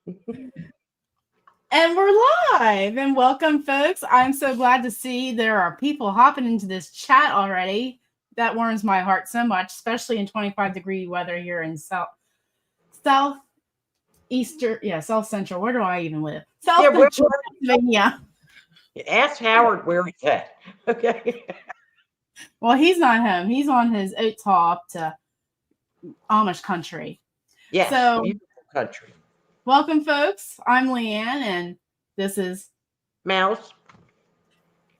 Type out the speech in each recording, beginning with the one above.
And we're live and welcome, folks. I'm so glad to see there are people hopping into this chat already. That warms my heart so much, especially in 25-degree weather here in South Eastern, South Central. Where do I even live? South Yeah, Central Pennsylvania. ask Howard where he's at. Okay. Well, he's not home. He's on his oats haul up to Amish country. Yes, So, beautiful country. welcome, folks. I'm Leanne, and this is Mouse.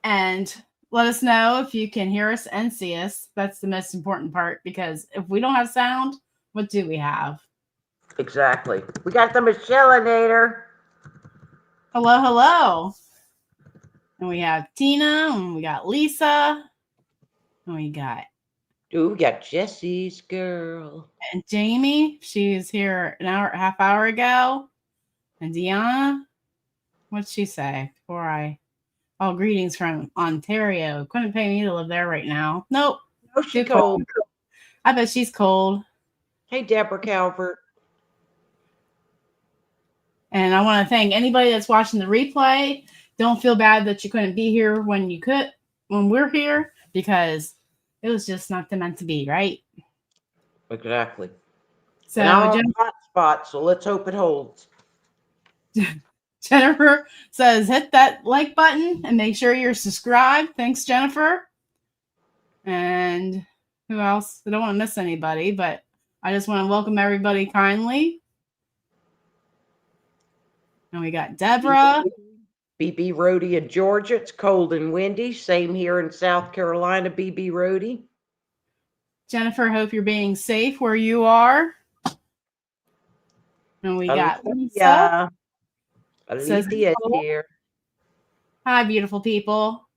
And let us know if you can hear us and see us. That's the most important part because if we don't have sound, what do we have? Exactly. We got the Michelinator. Hello, hello. And we have Tina, and we got Lisa, and we got Ooh, we got Jesse's girl. and Jamie. She's here half hour ago. And Deanna, what'd she say before Oh, greetings from Ontario. Couldn't pay me to live there right now. Nope. Oh, she cold. I bet she's cold. Hey, Deborah Calvert. And I want to thank anybody that's watching the replay. Don't feel bad that you couldn't be here when we're here, because it was just not meant to be, right? Exactly. So and I'm on hot spot, so let's hope it holds. Jennifer says hit that like button and make sure you're subscribed. Thanks, Jennifer. And who else? I don't want to miss anybody, but I just want to welcome everybody kindly. And we got Deborah. BB Roadie in Georgia. It's cold and windy. Same here in South Carolina, BB Roadie. Jennifer, hope you're being safe where you are. And we got Lisa. Alethea here. Hi, beautiful people.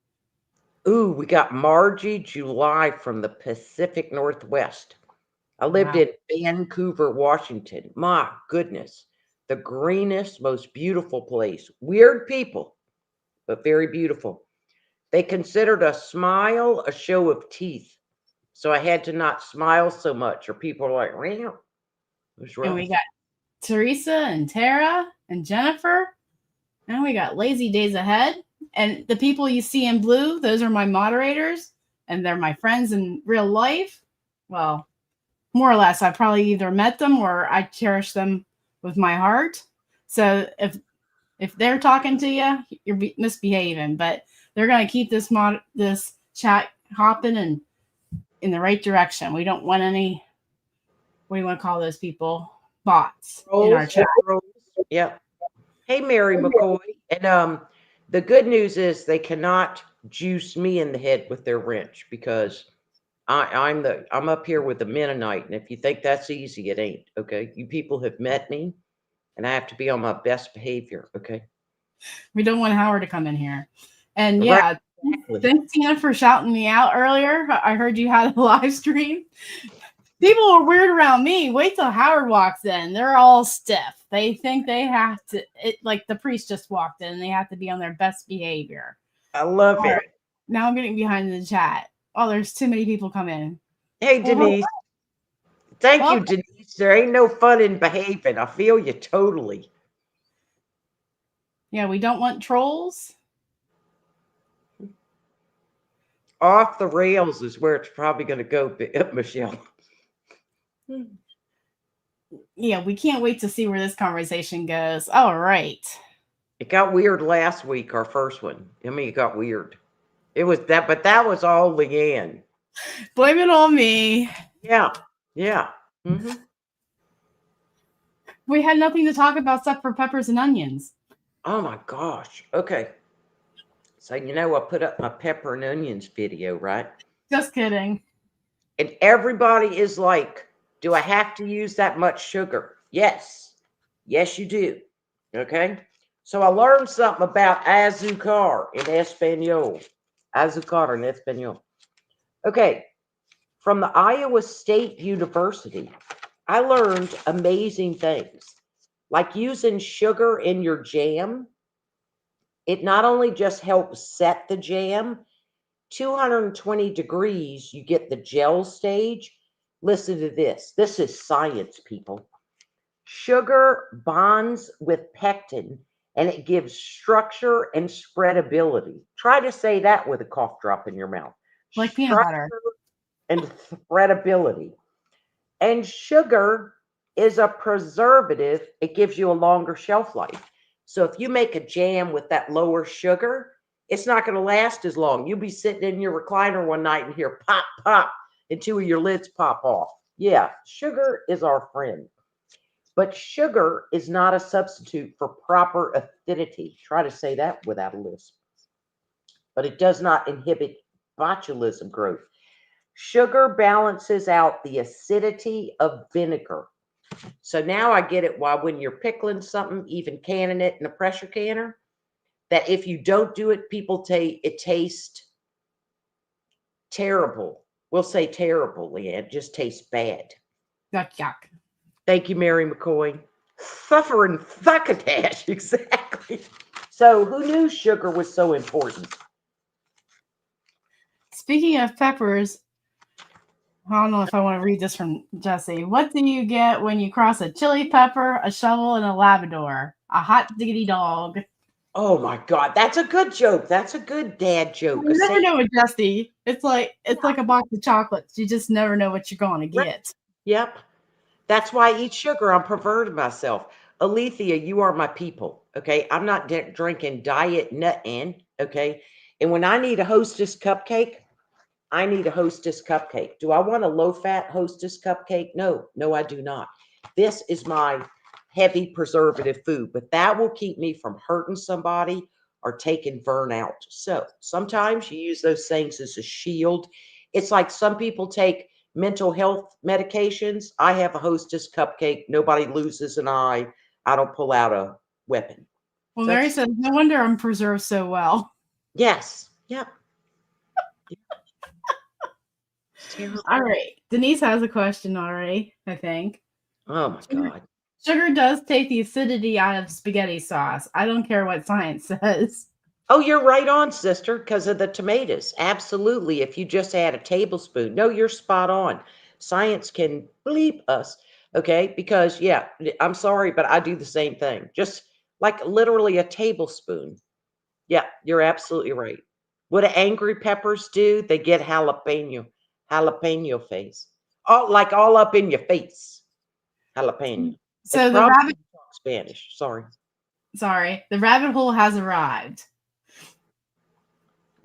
Ooh, we got Margie July from the Pacific Northwest. I lived in Vancouver, Washington. My goodness. The greenest, most beautiful place. Weird people, but very beautiful. They considered a smile a show of teeth. So I had to not smile so much, or people are like, wow. And we got Teresa and Tara and Jennifer. And we got Lazy Days Ahead. And the people you see in blue, those are my moderators. And they're my friends in real life. Well, more or less, I probably either met them or I cherish them with my heart. So if they're talking to you, you're misbehaving. But they're going to keep this chat hopping and in the right direction. We don't want any, what do you want to call those people? Bots in our chat. Yep. Hey, Mary McCoy. And the good news is they cannot juice me in the head with their wrench, because I'm up here with the Mennonite, and if you think that's easy, it ain't. Okay, you people have met me, and I have to be on my best behavior. Okay. We don't want Howard to come in here. And yeah, thanks, Tina, for shouting me out earlier. I heard you had a live stream. People are weird around me. Wait till Howard walks in. They're all stiff. They think they have to, like the priest just walked in, and they have to be on their best behavior. I love it. Now I'm getting behind the chat. Oh, there's too many people come in. Hey, Denise. Thank you, Denise. There ain't no fun in behaving. I feel you totally. Yeah, we don't want trolls. Off the rails is where it's probably going to go, Michelle. Yeah, we can't wait to see where this conversation goes. All right. It got weird last week, our first one. I mean, it got weird. It was that, but that was all Leanne. Blame it on me. Yeah. Yeah. Mm-hmm. We had nothing to talk about except for peppers and onions. Oh my gosh. Okay. So, I put up my pepper and onions video, right? Just kidding. And everybody is like, do I have to use that much sugar? Yes. Yes, you do. Okay. So I learned something about azúcar in Espanol. Azúcar in Espanol. Okay. From the Iowa State University, I learned amazing things. Like using sugar in your jam. It not only just helps set the jam, 220 degrees, you get the gel stage. Listen to this. This is science, people. Sugar bonds with pectin and it gives structure and spreadability. Try to say that with a cough drop in your mouth. Like peanut butter. Structure and spreadability. And sugar is a preservative. It gives you a longer shelf life. So if you make a jam with that lower sugar, it's not going to last as long. You'll be sitting in your recliner one night and hear pop, pop, and two of your lids pop off. Yeah, sugar is our friend. But sugar is not a substitute for proper acidity. Try to say that without a lisp. But it does not inhibit botulism growth. Sugar balances out the acidity of vinegar. So now I get it why when you're pickling something, even canning it in a pressure canner, that if you don't do it, people say it tastes terrible. We'll say terrible, Leanne. It just tastes bad. Yuck, yuck. Thank you, Mary McCoy. Suffering succotash, exactly. So who knew sugar was so important? Speaking of peppers, I don't know if I want to read this from Jesse. What do you get when you cross a chili pepper, a shovel, and a Labrador? A hot diggity dog. Oh my God, that's a good joke. That's a good dad joke. You never know with Jesse. It's like a box of chocolates. You just never know what you're going to get. Yep. That's why I eat sugar. I'm perverting myself. Alethea, you are my people. Okay. I'm not drinking diet nut-in. Okay. And when I need a Hostess cupcake, I need a Hostess cupcake. Do I want a low-fat Hostess cupcake? No, I do not. This is my heavy preservative food, but that will keep me from hurting somebody or taking Vern out. So sometimes you use those things as a shield. It's like some people take mental health medications. I have a Hostess cupcake. Nobody loses an eye. I don't pull out a weapon. Well, Mary says, no wonder I'm preserved so well. Yes. Yep. All right. Denise has a question already, I think. Oh, my God. Sugar does take the acidity out of spaghetti sauce. I don't care what science says. Oh, you're right on, sister, because of the tomatoes. Absolutely. If you just add a tablespoon. No, you're spot on. Science can bleep us, okay? Because, yeah, I'm sorry, but I do the same thing. Just like literally a tablespoon. Yeah, you're absolutely right. What do angry peppers do? They get jalapeno face. All up in your face. Jalapeno. So it's the rabbit Spanish. Sorry. The rabbit hole has arrived.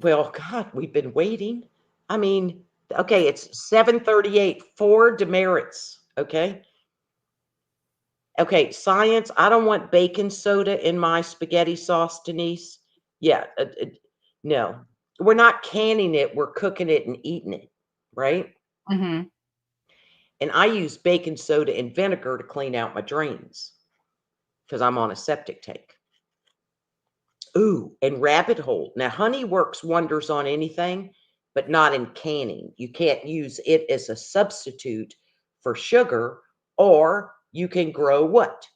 Well, God, we've been waiting. I mean, okay, it's 7:38. 4 demerits. Okay. Okay, science. I don't want baking soda in my spaghetti sauce, Denise. Yeah, no, we're not canning it. We're cooking it and eating it, right? Mm-hmm. And I use baking soda and vinegar to clean out my drains because I'm on a septic tank. Ooh, and rabbit hole. Now, honey works wonders on anything, but not in canning. You can't use it as a substitute for sugar, or you can grow what?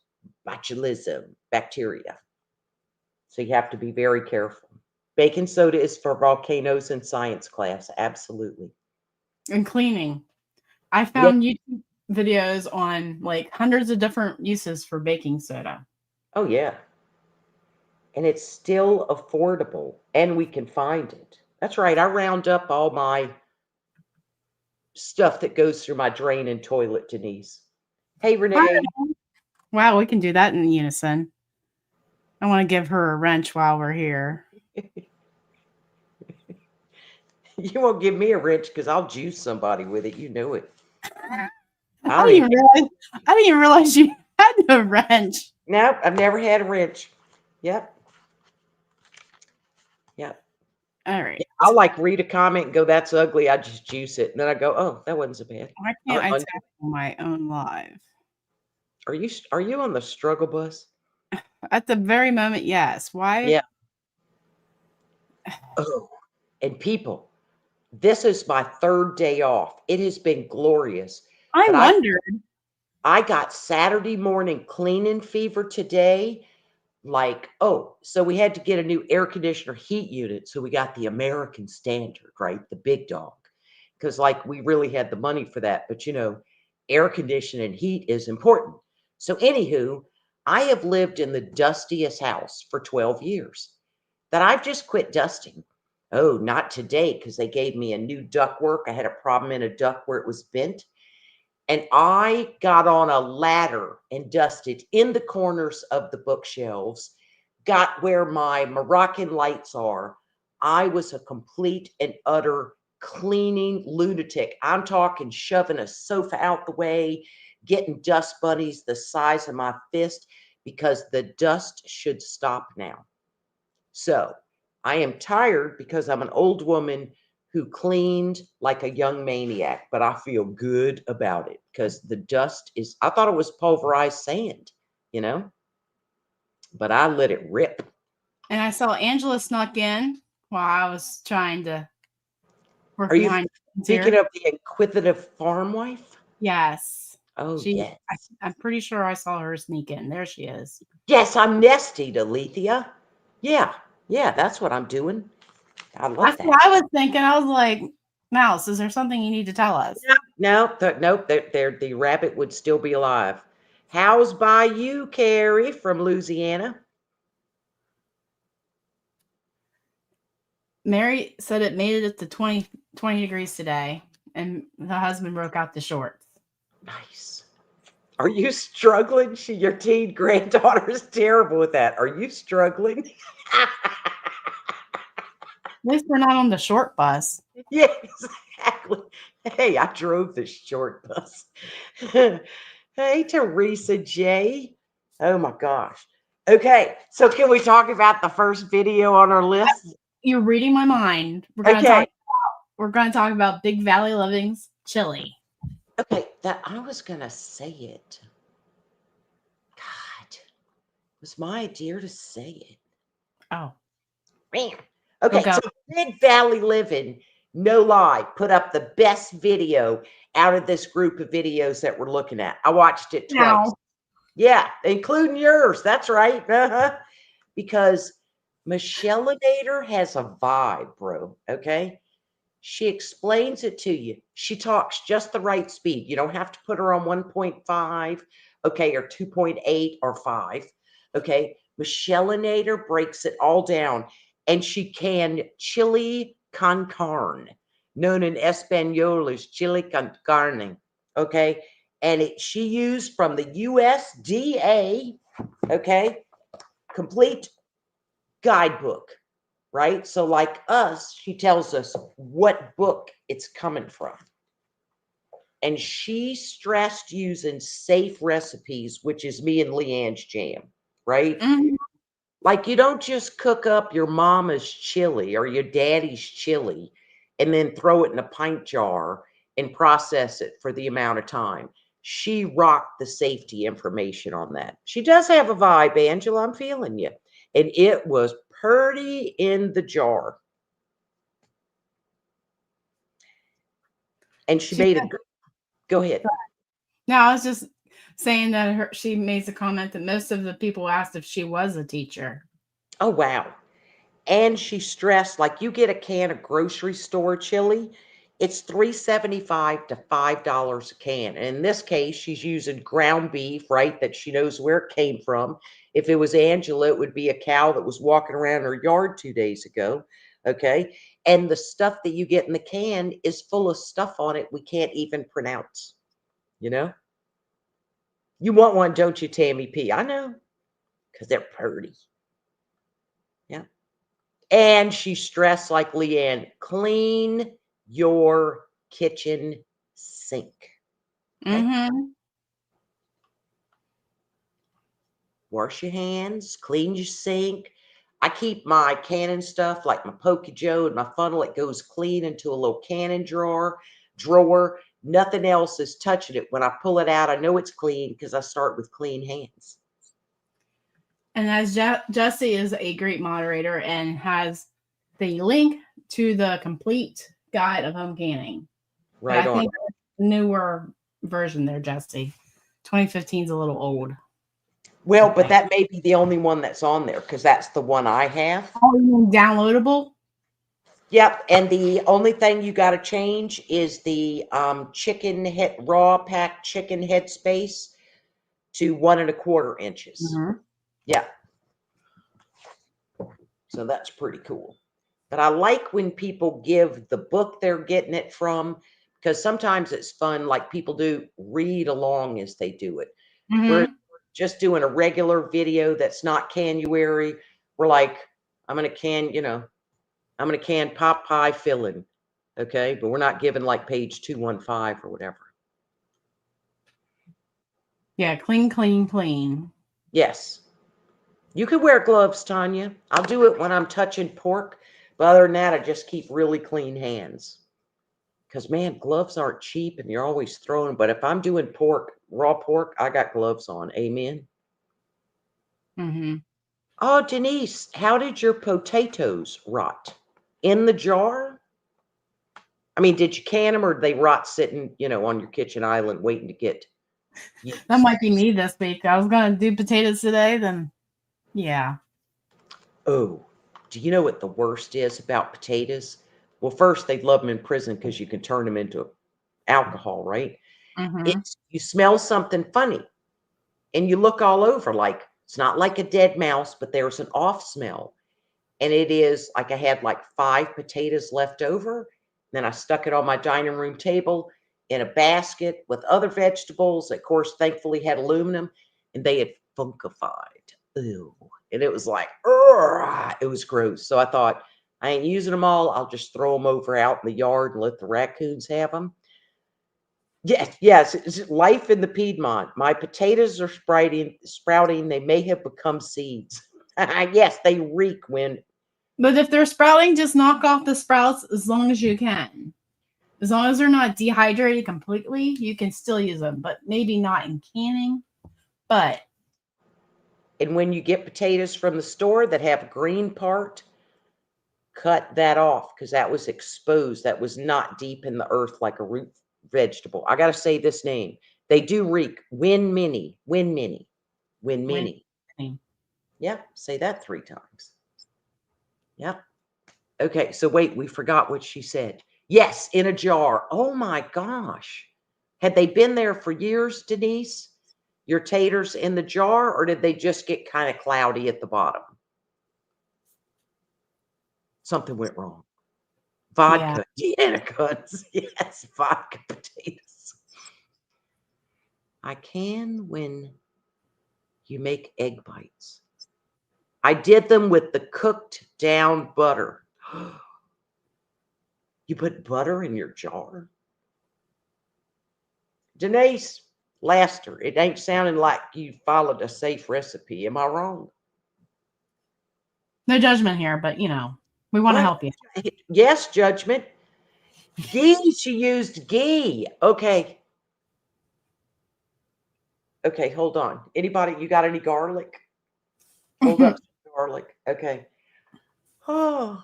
Botulism bacteria. So you have to be very careful. Baking soda is for volcanoes in science class. Absolutely. And cleaning. I found YouTube videos on like hundreds of different uses for baking soda. Oh, yeah. And it's still affordable and we can find it. That's right. I round up all my stuff that goes through my drain and toilet, Denise. Hey, Renee. Wow, we can do that in unison. I want to give her a wrench while we're here. You won't give me a wrench because I'll juice somebody with it. You know it. I didn't even realize you had a wrench. Nope, I've never had a wrench. Yep. All right. I'll like read a comment and go, that's ugly. I just juice it. And then I go, oh, that wasn't so bad. Why can't I tap on my own live? Are you on the struggle bus? At the very moment, yes. Why? Yeah. Oh, and people, this is my 3rd day off. It has been glorious. I wondered. I got Saturday morning cleaning fever today. So we had to get a new air conditioner heat unit. So we got the American Standard, right? The big dog. Because we really had the money for that. But, air conditioning and heat is important. So anywho, I have lived in the dustiest house for 12 years that I've just quit dusting. Oh, not today, because they gave me a new ductwork. I had a problem in a duct where it was bent. And I got on a ladder and dusted in the corners of the bookshelves, got where my Moroccan lights are. I was a complete and utter cleaning lunatic. I'm talking shoving a sofa out the way, getting dust bunnies the size of my fist, because the dust should stop now. So I am tired because I'm an old woman who cleaned like a young maniac, but I feel good about it because the dust is, I thought it was pulverized sand, you know, but I let it rip. And I saw Angela snuck in while I was trying to work Are you behind speaking here. of the inquisitive farm wife? Yes. Oh, She, yes. I'm pretty sure I saw her sneak in. There she is. Yes, I'm nesty, Alethea. Yeah, yeah, that's what I'm doing. I love That's that. what I was thinking. I was like, Mouse, is there something you need to tell us? Nope, the rabbit would still be alive. How's by you, Carrie from Louisiana? Mary said it made it to 20 degrees today, and the husband broke out the shorts. Nice. Are you struggling? Your teen granddaughter is terrible with that. Are you struggling? At least we're not on the short bus. Yeah, exactly. Hey, I drove the short bus. Hey, Teresa J. Oh my gosh. Okay, so can we talk about the first video on our list? You're reading my mind. We're gonna talk about Big Valley Living's chili. Okay, that I was gonna say it. God, it was my idea to say it. Oh, Man. Okay, go. so Big Valley Living, no lie, put up the best video out of this group of videos that we're looking at. I watched it twice. Now, Yeah, including yours. That's right. Because Michelleinator has a vibe, bro. Okay. She explains it to you. She talks just the right speed. You don't have to put her on 1.5, okay, or 2.8 or 5. Okay. Michelleinator breaks it all down. And she can chili con carne, known in Espanol as chili con carne. Okay. And she used from the USDA, okay, complete guidebook, right? So like us, she tells us what book it's coming from. And she stressed using safe recipes, which is me and Leanne's jam, right? Mm-hmm. Like you don't just cook up your mama's chili or your daddy's chili and then throw it in a pint jar and process it for the amount of time. She rocked the safety information on that. She does have a vibe, Angela. I'm feeling you. And it was pretty in the jar. And she made a good, go ahead. No, I was just saying that she makes a comment that most of the people asked if she was a teacher. Oh, wow. And she stressed, like you get a can of grocery store chili, it's $3.75 to $5 a can. And in this case, she's using ground beef, right? That she knows where it came from. If it was Angela, it would be a cow that was walking around her yard 2 days ago. Okay. And the stuff that you get in the can is full of stuff on it we can't even pronounce. You know? You want one, don't you, Tammy P? I know. Because they're pretty. Yeah. And she stressed like Leanne, clean your kitchen sink. Okay. Mm-hmm. Wash your hands, clean your sink. I keep my cannon stuff like my Pokey Joe and my funnel. It goes clean into a little cannon drawer. Nothing else is touching it. When I pull it out, I know it's clean because I start with clean hands. And as Jessie is a great moderator and has the link to the complete guide of home canning. Right but I on. think newer version there, Jessie. 2015 is a little old. Well, but that may be the only one that's on there because that's the one I have. Oh, you mean downloadable? Yep, and the only thing you got to change is the chicken head raw packed chicken head space to 1¼ inches. Mm-hmm. Yeah. So that's pretty cool. But I like when people give the book they're getting it from, because sometimes it's fun, like people do read along as they do it. Mm-hmm. We're just doing a regular video that's not Canuary. We're like, I'm going to can pot pie filling. Okay. But we're not giving like page 215 or whatever. Yeah. Clean, clean, clean. Yes. You could wear gloves, Tanya. I'll do it when I'm touching pork. But other than that, I just keep really clean hands. Because, man, gloves aren't cheap and you're always throwing. But if I'm doing pork, raw pork, I got gloves on. Amen. Mm-hmm. Oh, Denise, how did your potatoes rot? In the jar? I mean, did you can them or did they rot sitting, on your kitchen island waiting to get used? That might be me this week. I was going to do potatoes today, then, yeah. Oh, do you know what the worst is about potatoes? Well, first, they'd love them in prison because you can turn them into alcohol, right? Mm-hmm. You smell something funny and you look all over like it's not like a dead mouse, but there's an off smell. And it is like I had like 5 potatoes left over. Then I stuck it on my dining room table in a basket with other vegetables. Of course, thankfully had aluminum and they had funkified. Ew. And it was like, it was gross. So I thought, I ain't using them all. I'll just throw them over out in the yard and let the raccoons have them. Yes, it's life in the Piedmont. My potatoes are sprouting. They may have become seeds. Yes, they reek when. But if they're sprouting, just knock off the sprouts as long as you can. As long as they're not dehydrated completely, you can still use them, but maybe not in canning. But. And when you get potatoes from the store that have a green part, cut that off because that was exposed. That was not deep in the earth like a root vegetable. I got to say this name. They do reek. Win Mini. Yep. Say that 3 times. Yep. Okay. So wait, we forgot what she said. Yes, in a jar. Oh my gosh. Had they been there for years, Denise? Your taters in the jar, or did they just get kind of cloudy at the bottom? Something went wrong. Vodka. Yeah, yes, vodka potatoes. I can when you make egg bites. I did them with the cooked down butter. You put butter in your jar? Denise, Laster, it ain't sounding like you followed a safe recipe. Am I wrong? No judgment here, but we want to help you. Yes, judgment. Ghee, she used ghee. Okay. Okay, hold on. Anybody, you got any garlic? Hold up some garlic. Okay. Oh,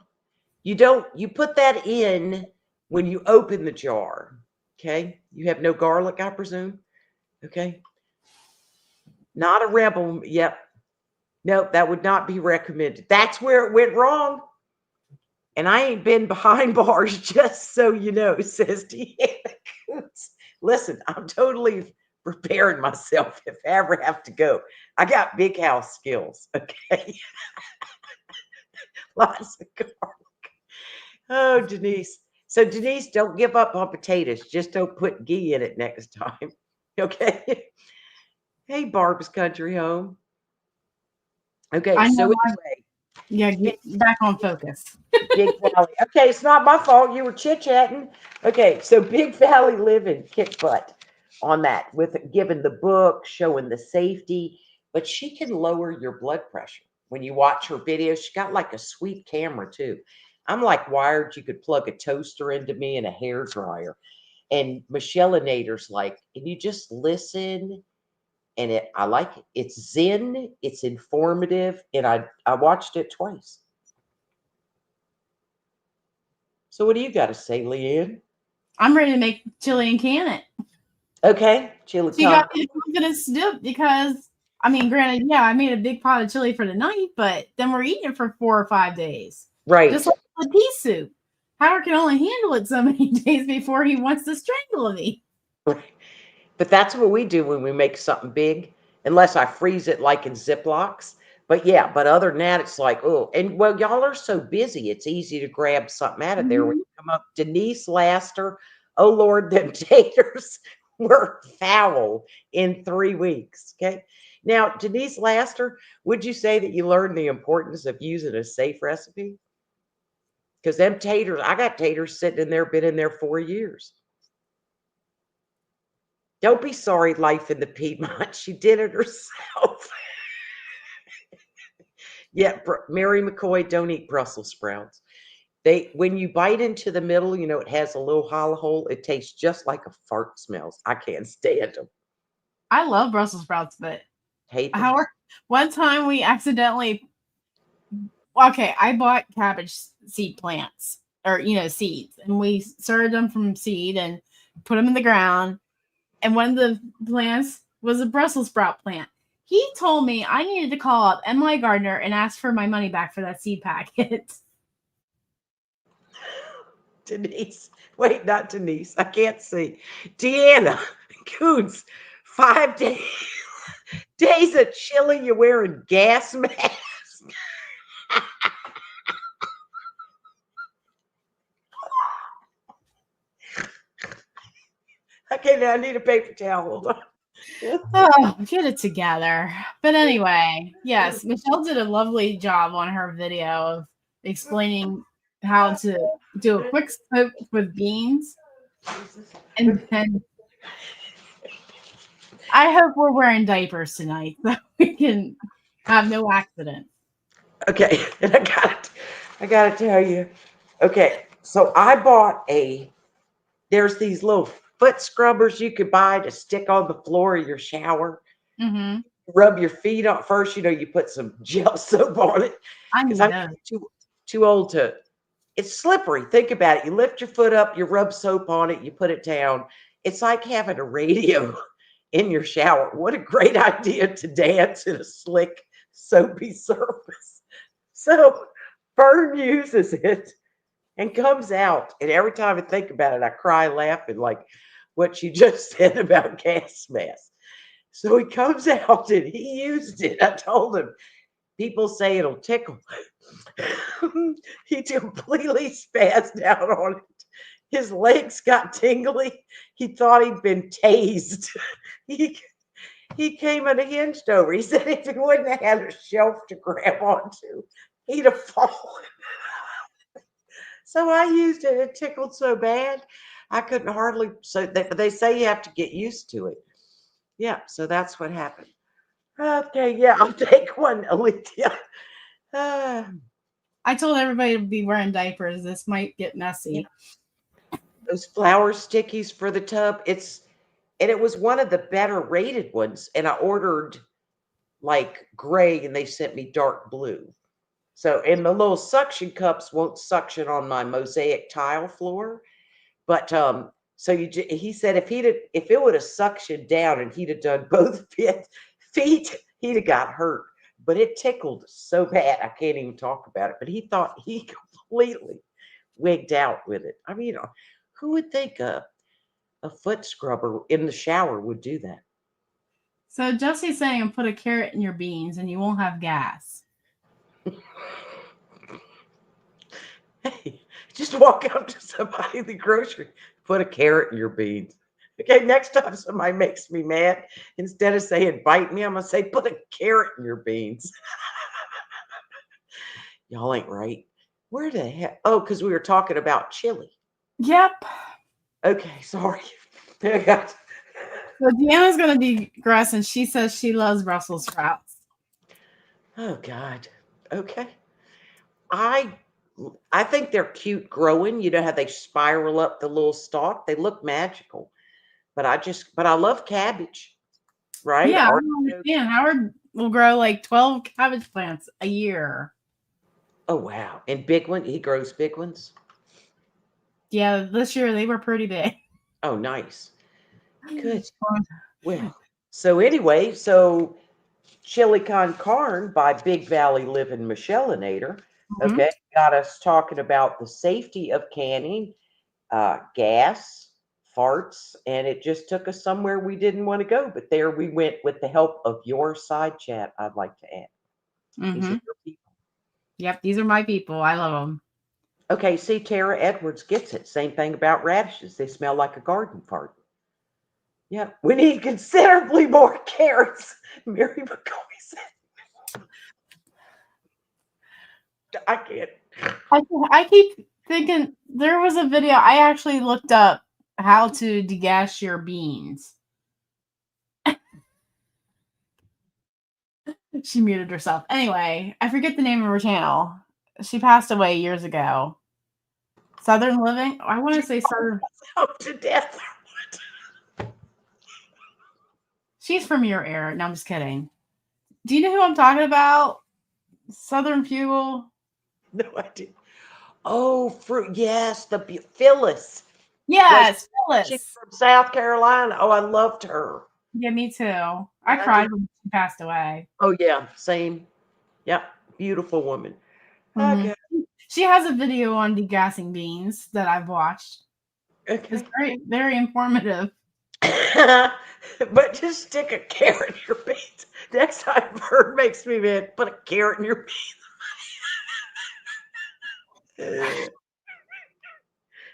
you put that in when you open the jar. Okay. You have no garlic, I presume. Okay. Not a rebel. Yep. Nope, that would not be recommended. That's where it went wrong. And I ain't been behind bars, just so you know, says Deanna Coots. Listen, I'm totally preparing myself if I ever have to go. I got big house skills, okay? Lots of garlic. Oh, Denise. So, Denise, don't give up on potatoes. Just don't put ghee in it next time, okay? Hey, Barb's Country Home. Okay, so anyway. Yeah, get back on focus. Big Valley. Okay, it's not my fault. You were chit-chatting. Okay, so Big Valley Living kick butt on that with giving the book, showing the safety, but she can lower your blood pressure. When you watch her videos, she got like a sweet camera too. I'm like wired. You could plug a toaster into me and a hair dryer. And Michelle Nader's like, and you just listen. And I like it. It's zen. It's informative. And I watched it twice. So what do you got to say, Leanne? I'm ready to make chili and can it. Okay, chili. She got me the confidence to do it because, granted, yeah, I made a big pot of chili for the night, but then we're eating it for 4 or 5 days. Right. Just like the pea soup. Howard can only handle it so many days before he wants to strangle me. But that's what we do when we make something big. unless I freeze it like in Ziplocs. But yeah, but other than that, it's like, oh, and well, y'all are so busy, it's easy to grab something out of there when Mhm. you come up. Denise Laster, oh Lord, them taters were foul in 3 weeks. Okay. Now, Denise Laster, would you say that you learned the importance of using a safe recipe? Because them taters, I got taters sitting in there, been in there 4 years. Don't be sorry, life in the Piedmont. She did it herself. Yeah, Mary McCoy, don't eat Brussels sprouts. When you bite into the middle, it has a little hollow hole. It tastes just like a fart smells. I can't stand them. I love Brussels sprouts, but Hate them. Howard, one time we accidentally, okay, I bought cabbage seed plants or, seeds, and we started them from seed and put them in the ground. And one of the plants was a Brussels sprout plant. He told me I needed to call up M.I. Gardner and ask for my money back for that seed packet. Denise. Wait, not Denise. I can't see. Deanna Coons, 5 days. Days of chili, you're wearing gas mask. Okay, now I need a paper towel. Hold on. Oh, get it together. But anyway, yes, Michelle did a lovely job on her video of explaining how to do a quick soak with beans. And then I hope we're wearing diapers tonight so we can have no accident. Okay, and I gotta tell you. Okay, so I bought there's these little foot scrubbers you could buy to stick on the floor of your shower. Mm-hmm. Rub your feet on first, you put some gel soap on it. I Because need I'm those. too old to, it's slippery. Think about it. You lift your foot up, you rub soap on it, you put it down. It's like having a radio in your shower. What a great idea to dance in a slick, soapy surface. So Fern uses it and comes out. And every time I think about it, I cry laughing, like what she just said about gas masks. So he comes out and he used it. I told him, people say it'll tickle. He completely spazzed out on it. His legs got tingly. He thought he'd been tased. He came unhinged over. He said if he wouldn't have had a shelf to grab onto, he'd have fallen. So I used it. It tickled so bad, I couldn't hardly. So they say you have to get used to it. Yeah, so that's what happened. Okay, yeah, I'll take one, Alethea. I told everybody to be wearing diapers. This might get messy. Those flour stickies for the tub. It was one of the better rated ones, and I ordered like gray, and they sent me dark blue. So, and the little suction cups won't suction on my mosaic tile floor, but so he said if it would have suctioned down and he'd have done both feet, he'd have got hurt. But it tickled so bad I can't even talk about it. But he thought he completely wigged out with it. I mean, who would think a foot scrubber in the shower would do that? So Jesse's saying put a carrot in your beans and you won't have gas. Hey, just walk up to somebody in the grocery, put a carrot in your beans. Okay, next time somebody makes me mad, instead of saying bite me, I'm gonna say put a carrot in your beans. Y'all ain't right. Where the heck? Oh, because we were talking about chili. Yep. Okay, sorry. I got. So Deanna's gonna digress, and she says she loves Brussels sprouts. Oh God. Okay. I think they're cute growing. You know how they spiral up the little stalk? They look magical. But I love cabbage. Right? Yeah, I don't understand. Howard will grow like 12 cabbage plants a year. Oh wow. And big one, he grows big ones. Yeah, this year they were pretty big. Oh, nice. Good. Well, so anyway, so Chili Con Carne by Big Valley Living Michelinator, okay, got us talking about the safety of canning, gas, farts, and it just took us somewhere we didn't want to go. But there we went with the help of your side chat, I'd like to add. These are your people. Yep, these are my people. I love them. Okay, see, Tara Edwards gets it. Same thing about radishes. They smell like a garden fart. Yeah, we need considerably more carrots, Mary McCoy said. I can't. I keep thinking there was a video. I actually looked up how to degas your beans. She muted herself. Anyway, I forget the name of her channel. She passed away years ago. Southern Living? I want to say Southern. To death. She's from your era. No, I'm just kidding. Do you know who I'm talking about? Southern Fuel? No idea. Oh, fruit. Yes, the Phyllis. Yes, Phyllis. She's from South Carolina. Oh, I loved her. Yeah, me too. I cried when she passed away. Oh, yeah, same. Yep, beautiful woman. Okay. She has a video on degassing beans that I've watched. Okay. It's very, very informative. But just stick a carrot in your beans. Next time Bird makes me mad, put a carrot in your beans.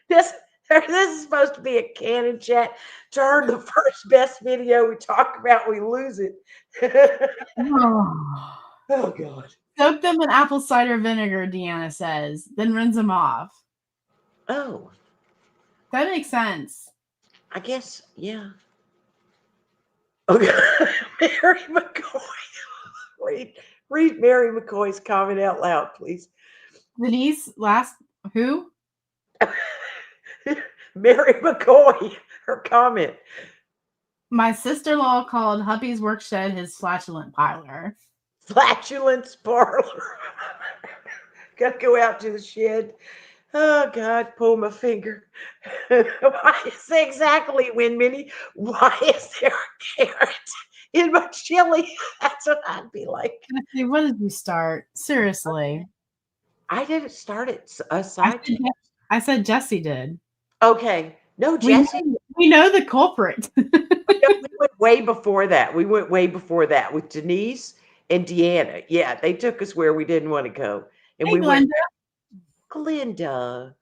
This is supposed to be a canon chat. Turn the first best video we talk about, we lose it. Oh, God. Soak them in apple cider vinegar, Deanna says. Then rinse them off. Oh. That makes sense. I guess, yeah. Okay. Mary McCoy. Read Mary McCoy's comment out loud, please. Denise, who? Mary McCoy, her comment. My sister-in-law called hubby's work shed his flatulent parlor. Flatulence parlor. Gotta go out to the shed. Oh, God, pull my finger. Say exactly, Minnie. Why is there a carrot in my chili? That's what I'd be like. What did you start? Seriously. I didn't start it. I said Jesse did. Okay. No, Jesse. We know the culprit. We went way before that. We went way before that with Denise and Deanna. Yeah, they took us where we didn't want to go. And hey, we Glenda. went. Glenda.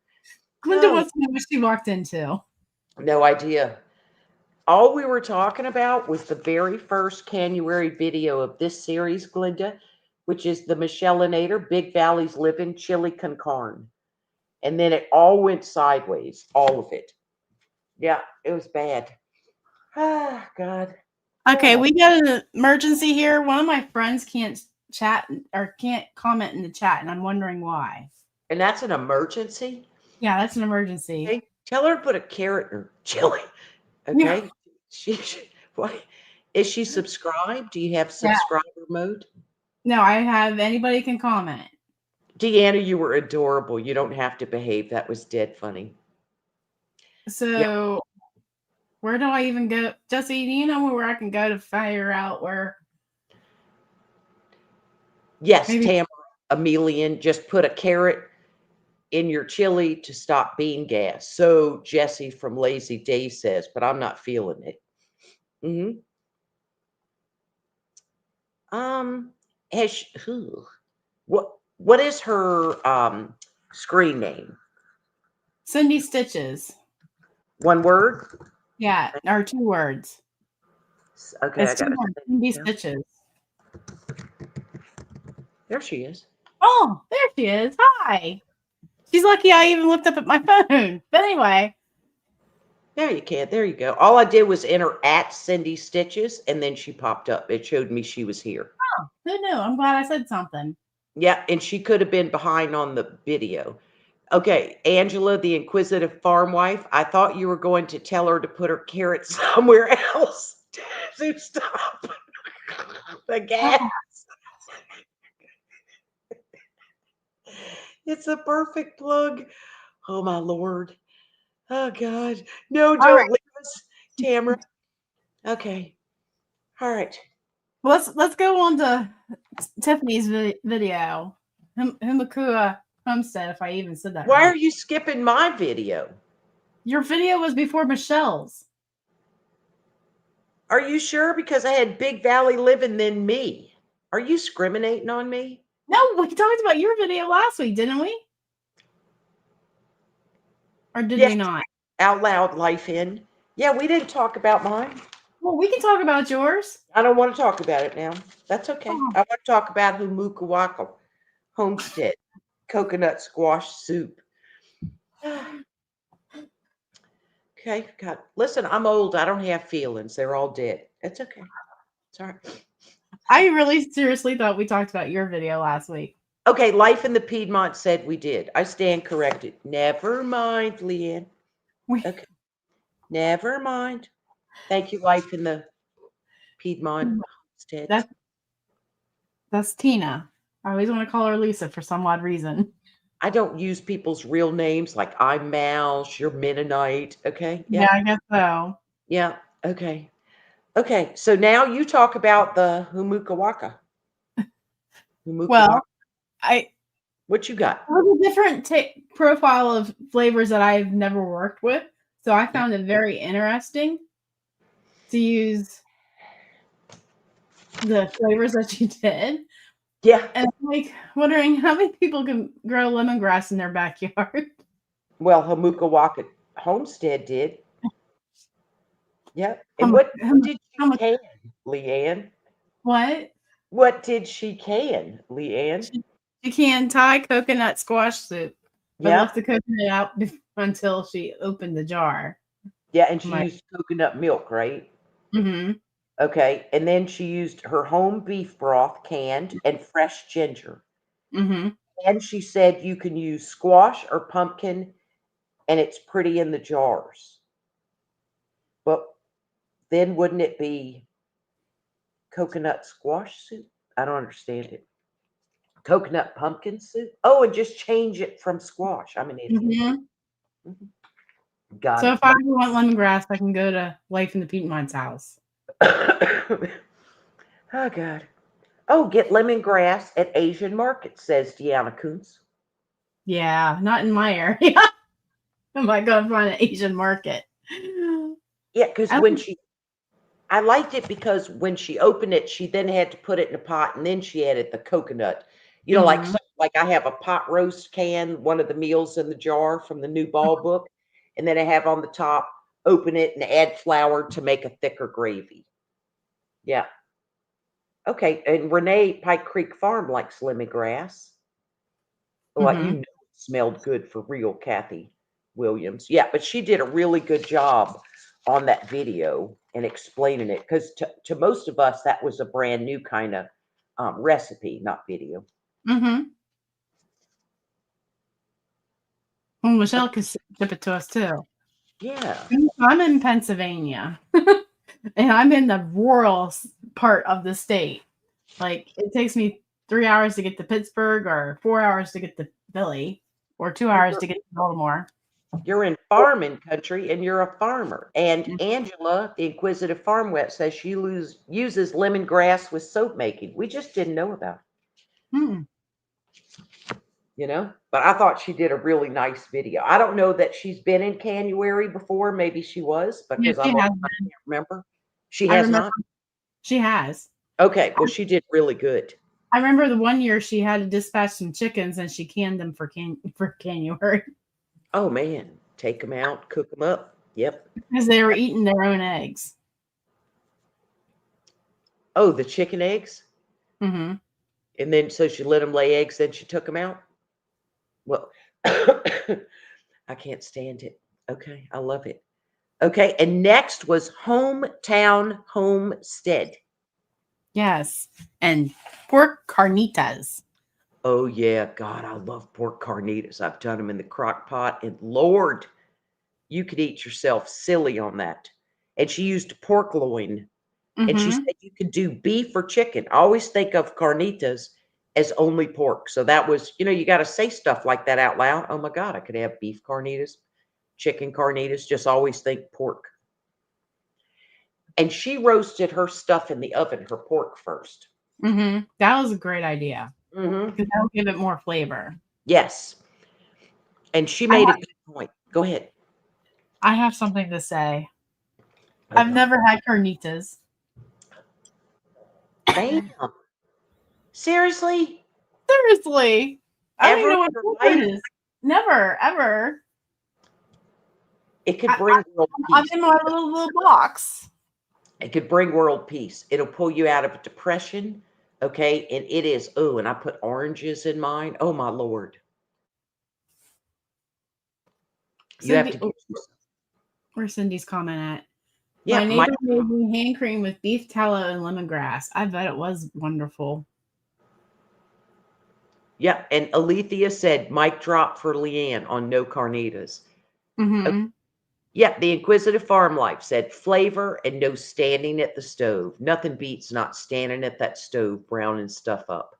Glenda wants to know what she walked into. No idea. All we were talking about was the very first January video of this series, Glenda, which is the Michelinator Big Valley's Living Chili Con Carne. And then it all went sideways, all of it. Yeah, it was bad. Ah, God. Okay, we got an emergency here. One of my friends can't chat or can't comment in the chat, and I'm wondering why. And that's an emergency? Yeah, that's an emergency. Okay. Tell her to put a carrot in her chili. Okay. Yeah. What? Is she subscribed? Do you have subscriber mode? No, I have anybody can comment. Deanna, you were adorable. You don't have to behave. That was dead funny. So where do I even go? Jesse, do you know where I can go to figure out where? Yes, Tamara, Emilian, just put a carrot in your chili to stop bean gas. So Jesse from Lazy Day says, but I'm not feeling it. What is her screen name? Cindy Stitches. One word? Yeah, or 2 words. Okay, it's 2 words. Cindy Stitches. There she is. Oh, there she is. Hi. She's lucky I even looked up at my phone. But anyway. There you can. There you go. All I did was enter at Cindy Stitches, and then she popped up. It showed me she was here. Oh, who knew? I'm glad I said something. Yeah, and she could have been behind on the video. Okay, Angela, the inquisitive farm wife, I thought you were going to tell her to put her carrots somewhere else to stop the gas. It's a perfect plug. Oh, my Lord. Oh, God. No, don't leave us, Tamara. Okay. All right. Let's go on to Tiffany's video. Himakua Homestead, if I even said that Why right. are you skipping my video? Your video was before Michelle's. Are you sure? Because I had Big Valley Living, then me. Are you discriminating on me? No, we talked about your video last week, didn't we? Or did we not? Out Loud Life In. Yeah, we didn't talk about mine. Well, we can talk about yours. I don't want to talk about it now. That's okay. Oh. I want to talk about Humukawaka Homestead coconut squash soup. Okay, God. Listen, I'm old. I don't have feelings. They're all dead. It's okay. It's all right. I really seriously thought we talked about your video last week. Okay, Life in the Piedmont said we did. I stand corrected. Never mind, Leanne. Okay. Never mind. Thank you, Life in the Piedmont Homestead. That's Tina. I always want to call her Lisa for some odd reason. I don't use people's real names like I'm Mouse, you're Mennonite. Okay. Yeah, I guess so. Yeah. Okay. Okay. So now you talk about the Humukawaka. Well, what you got? There's a different profile of flavors that I've never worked with. So I found it very interesting to use the flavors that you did. Yeah. And I'm like wondering how many people can grow lemongrass in their backyard. Well, Humukawaka Homestead did. Yep. And what did she can, Leanne? What? What did she can, Leanne? She canned Thai coconut squash soup. But left the coconut out until she opened the jar. Yeah, and she used coconut milk, right? Mm-hmm. Okay, and then she used her home beef broth, canned, and fresh ginger. Mm-hmm. And she said you can use squash or pumpkin, and it's pretty in the jars. But then wouldn't it be coconut squash soup? I don't understand it. Coconut pumpkin soup? Oh, and just change it from squash. I'm an idiot. Mm-hmm. Got so it. If I want lemongrass, I can go to Life in the Piedmont's house. Oh, God. Oh, get lemongrass at Asian market, says Deanna Kuntz. Yeah, not in my area. I might go and find an Asian market. Yeah, because I liked it because when she opened it, she then had to put it in a pot, and then she added the coconut. You know, like I have a pot roast can, one of the meals in the jar from the new ball book, and then I have on the top, open it and add flour to make a thicker gravy. Yeah. Okay, and Renee Pike Creek Farm likes lemongrass. Well, you know, it smelled good for real, Kathy Williams. Yeah, but she did a really good job on that video and explaining it, because to most of us, that was a brand new kind of recipe, not video. Mm-hmm. Well, Michelle can ship it to us too. Yeah. I'm in Pennsylvania, and I'm in the rural part of the state. Like, it takes me 3 hours to get to Pittsburgh, or 4 hours to get to Philly, or 2 hours to get to Baltimore. You're in farming country, and you're a farmer. And Angela, the Inquisitive Farm Wet, says she uses lemongrass with soap making. We just didn't know about it. You know, but I thought she did a really nice video. I don't know that she's been in Canuary before. Maybe she was, because I can't remember. She has not? She has. Okay, well, she did really good. I remember the one year she had to dispatch some chickens, and she canned them for Canuary. Oh, man. Take them out, cook them up. Yep. Because they were eating their own eggs. Oh, the chicken eggs? Mm-hmm. And then, so she let them lay eggs, then she took them out? Well, I can't stand it. Okay, I love it. Okay, and next was Hometown Homestead. Yes, and pork carnitas. Oh, yeah. God, I love pork carnitas. I've done them in the crock pot, and Lord, you could eat yourself silly on that. And she used pork loin, and she said you could do beef or chicken. I always think of carnitas as only pork. So that was, you know, you got to say stuff like that out loud. Oh, my God, I could have beef carnitas, chicken carnitas. Just always think pork. And she roasted her stuff in the oven, her pork first. That was a great idea. Because that'll give it more flavor. Yes. And she made a good point. Go ahead. I have something to say. Okay. I've never had carnitas. Bam. Seriously? Seriously. I don't even Ever know in what your flavor life? it is. Never, ever. It could bring world I'm peace. in my little box. It could bring world peace. It'll pull you out of a depression. Okay. And it is, oh, and I put oranges in mine. Oh, my Lord. You have to Cindy, get where's Cindy's comment at? yeah, My neighbor made me hand cream with beef tallow and lemongrass. I bet it was wonderful. yeah. And Alethea said, mic drop for Leanne on no carnitas. Mm-hmm. Yeah, the Inquisitive Farm Life said flavor and no standing at the stove. Nothing beats not standing at that stove browning stuff up.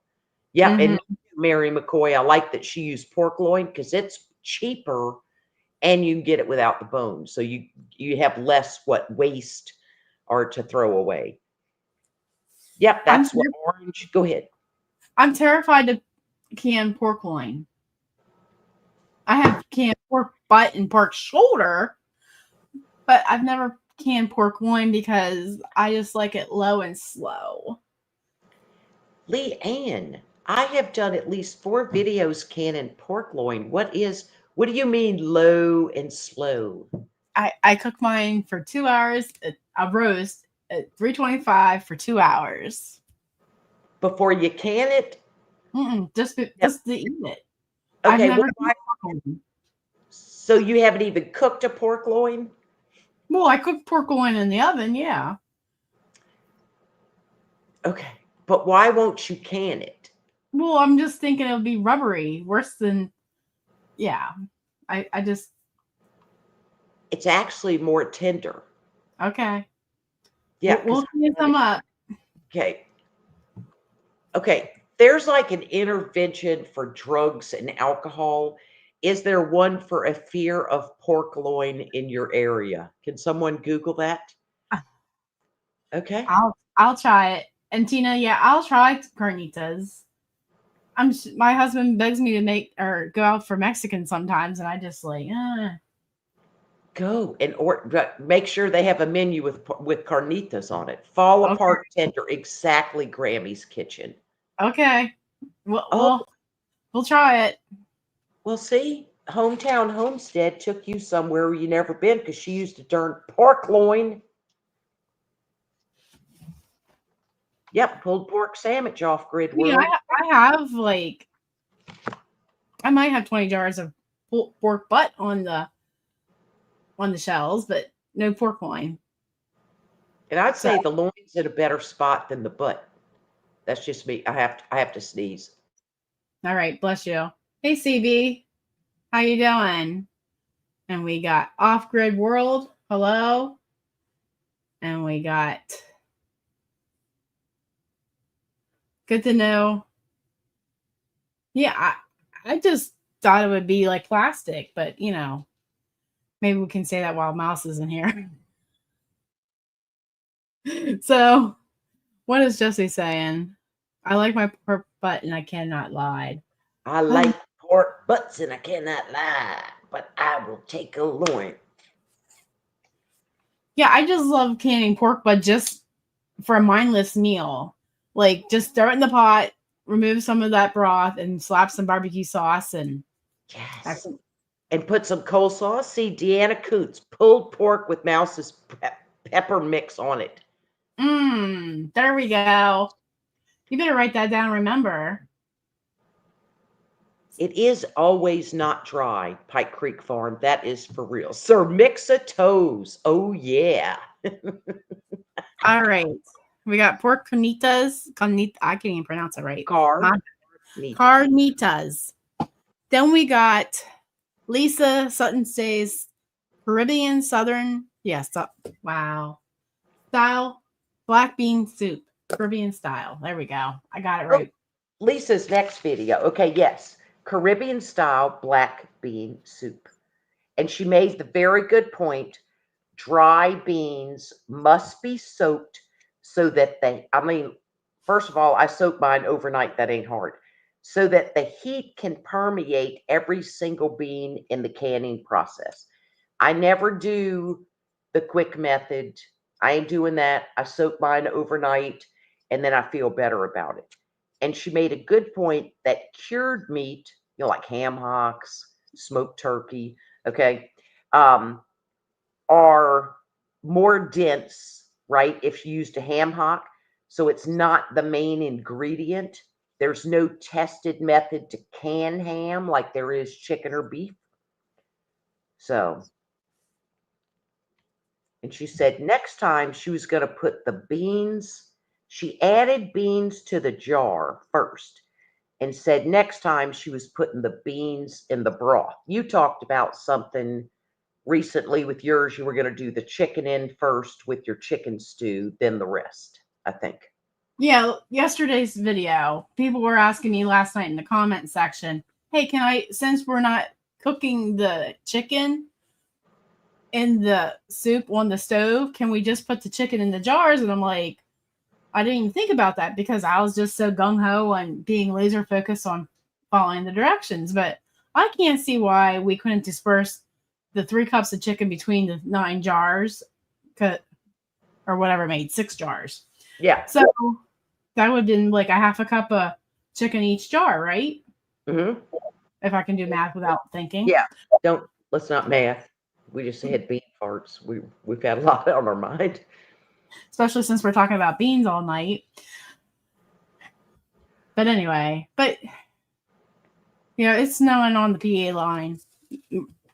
Yep, Mm-hmm. and Mary McCoy, I like that she used pork loin because it's cheaper and you can get it without the bones. So you have less what waste or to throw away. Yep, that's what orange. Go ahead. I'm terrified to can pork loin. I have canned pork butt and pork shoulder, but I've never canned pork loin because I just like it low and slow. Leanne, I have done at least 4 videos canning pork loin. What do you mean low and slow? I cook mine for 2 hours, a roast at 325 for 2 hours. Before you can it? Just Yep. to eat it. I've Okay, never so you haven't even cooked a pork loin? Well, I cook pork loin in the oven, yeah. Okay, but why won't you can it? Well, I'm just thinking it'll be rubbery, worse than yeah. I just It's actually more tender. okay. Yeah, We'll clean some up. okay. Okay, there's like an intervention for drugs and alcohol. Is there one for a fear of pork loin in your area? Can someone Google that? Okay. I'll try it. And Tina, yeah, I'll try carnitas. My husband begs me to make or go out for Mexican sometimes, and I just like, Go and but make sure they have a menu with carnitas on it. Fall okay, apart tender, exactly Grammy's kitchen. okay. Oh, We'll try it. well, see, Hometown Homestead took you somewhere where you never been because she used to darn pork loin. Yep, pulled pork sandwich off Grid Yeah, World. I have like I might have 20 jars of pork butt on the shelves, but no pork loin. And I'd So, say the loin's in a better spot than the butt. That's just me. I have to sneeze. all right, bless you. Hey, CB, how you doing? And we got Off Grid World. Hello. And we got Good to Know. Yeah, I just thought it would be like plastic, but maybe we can say that while Mouse is in here. So, what is Jesse saying? I like my pork butt and I cannot lie. I like pork butts and I cannot lie, but I will take a loin. Yeah, I just love canning pork butt just for a mindless meal. Like, just throw it in the pot, remove some of that broth, and slap some barbecue sauce and Yes. And put some coleslaw. See, Deanna Coots, pulled pork with Mouse's pepper mix on it. There we go. You better write that down, remember. It is always not dry, Pike Creek Farm. That is for real. Sir Mixa Toes. Oh, yeah. All right. We got pork carnitas. I can't even pronounce it right. Carnitas. Then we got Lisa Sutton says Caribbean Southern. Yes. Wow. Style black bean soup. Caribbean style. There we go. I got it right. Oh, Lisa's next video. Okay, yes. Caribbean style black bean soup. And she made the very good point. Dry beans must be soaked so that first of all, I soak mine overnight. That ain't hard. So that the heat can permeate every single bean in the canning process. I never do the quick method. I ain't doing that. I soak mine overnight and then I feel better about it. And she made a good point that cured meat, like ham hocks, smoked turkey, okay, are more dense, right? If you used a ham hock. So it's not the main ingredient. There's no tested method to can ham like there is chicken or beef. So, and she said next time she was going to put the beans, she added beans to the jar first and said next time she was putting the beans in the broth. You talked about something recently with yours. You were going to do the chicken in first with your chicken stew, then the rest, I think. Yeah, yesterday's video, people were asking me last night in the comment section, hey, can I, since we're not cooking the chicken in the soup on the stove, can we just put the chicken in the jars? And I'm like, I didn't even think about that because I was just so gung-ho and being laser focused on following the directions. But I can't see why we couldn't disperse the 3 cups of chicken between the 9 jars, or whatever made 6 jars. Yeah. So that would have been like a half a cup of chicken each jar, right? Mm-hmm. If I can do math without thinking. Yeah. Let's not math. We just had bean farts. We've had a lot on our mind. Especially since we're talking about beans all night. But anyway, it's snowing on the PA line,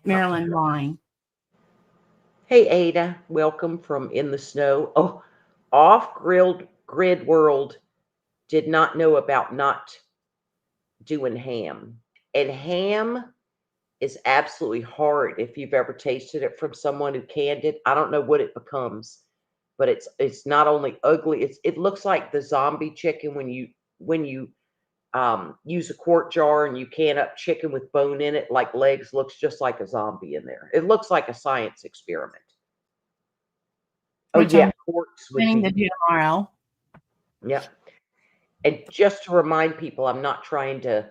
Maryland line. Hey, Ada, welcome from In the Snow. Oh, Grid World did not know about not doing ham. And ham is absolutely hard if you've ever tasted it from someone who canned it. I don't know what it becomes, but it's not only ugly, it looks like the zombie chicken when you use a quart jar and you can up chicken with bone in it, like legs, looks just like a zombie in there. It looks like a science experiment. Which I'm planning to do tomorrow. Yep. And just to remind people, I'm not trying to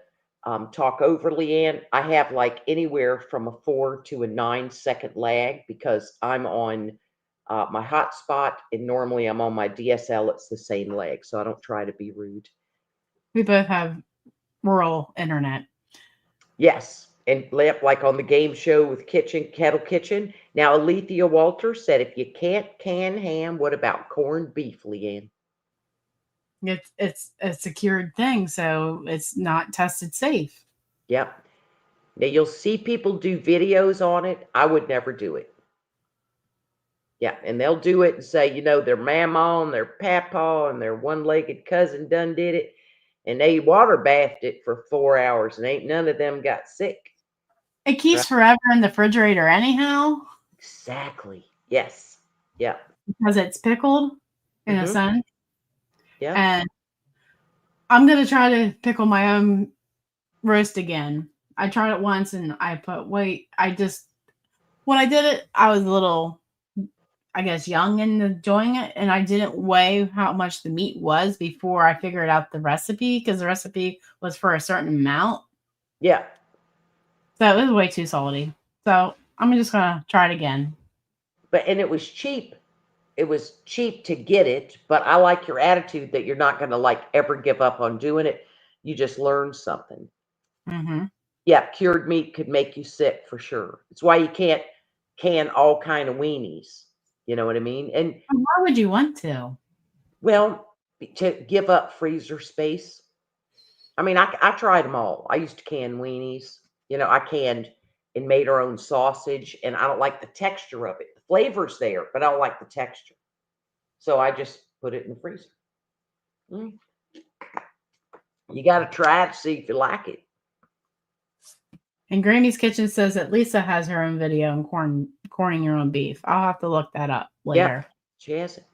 talk over Leanne. I have like anywhere from a 4 to a 9-second lag because I'm on my hotspot, and normally I'm on my DSL. It's the same lag, so I don't try to be rude. We both have rural internet. Yes. And like on the game show with Kettle Kitchen. Now, Alethea Walter said, if you can't can ham, what about corned beef, Leanne? It's a secured thing, so it's not tested safe. Yep. Now, you'll see people do videos on it. I would never do it. Yeah, and they'll do it and say, their mama and their papa and their one-legged cousin done did it. And they water bathed it for 4 hours and ain't none of them got sick. It keeps forever in the refrigerator anyhow. Exactly. Yes. Yeah. Because it's pickled in a sense. Yeah. And I'm going to try to pickle my own roast again. I tried it once and I put, when I did it, I was a little, I guess, young and enjoying it. And I didn't weigh how much the meat was before I figured out the recipe, because the recipe was for a certain amount. Yeah. So it was way too salty. So I'm just going to try it again. And it was cheap. It was cheap to get it, but I like your attitude that you're not going to ever give up on doing it. You just learned something. Mm-hmm. Yeah, cured meat could make you sick for sure. It's why you can't can all kind of weenies. You know what I mean? And why would you want to? Well, to give up freezer space. I mean, I tried them all. I used to can weenies. I canned and made our own sausage, and I don't like the texture of it. The flavor's there, but I don't like the texture. So I just put it in the freezer. You got to try it to see if you like it. And Grammy's Kitchen says that Lisa has her own video on corning your own beef. I'll have to look that up later. Yeah, she has it.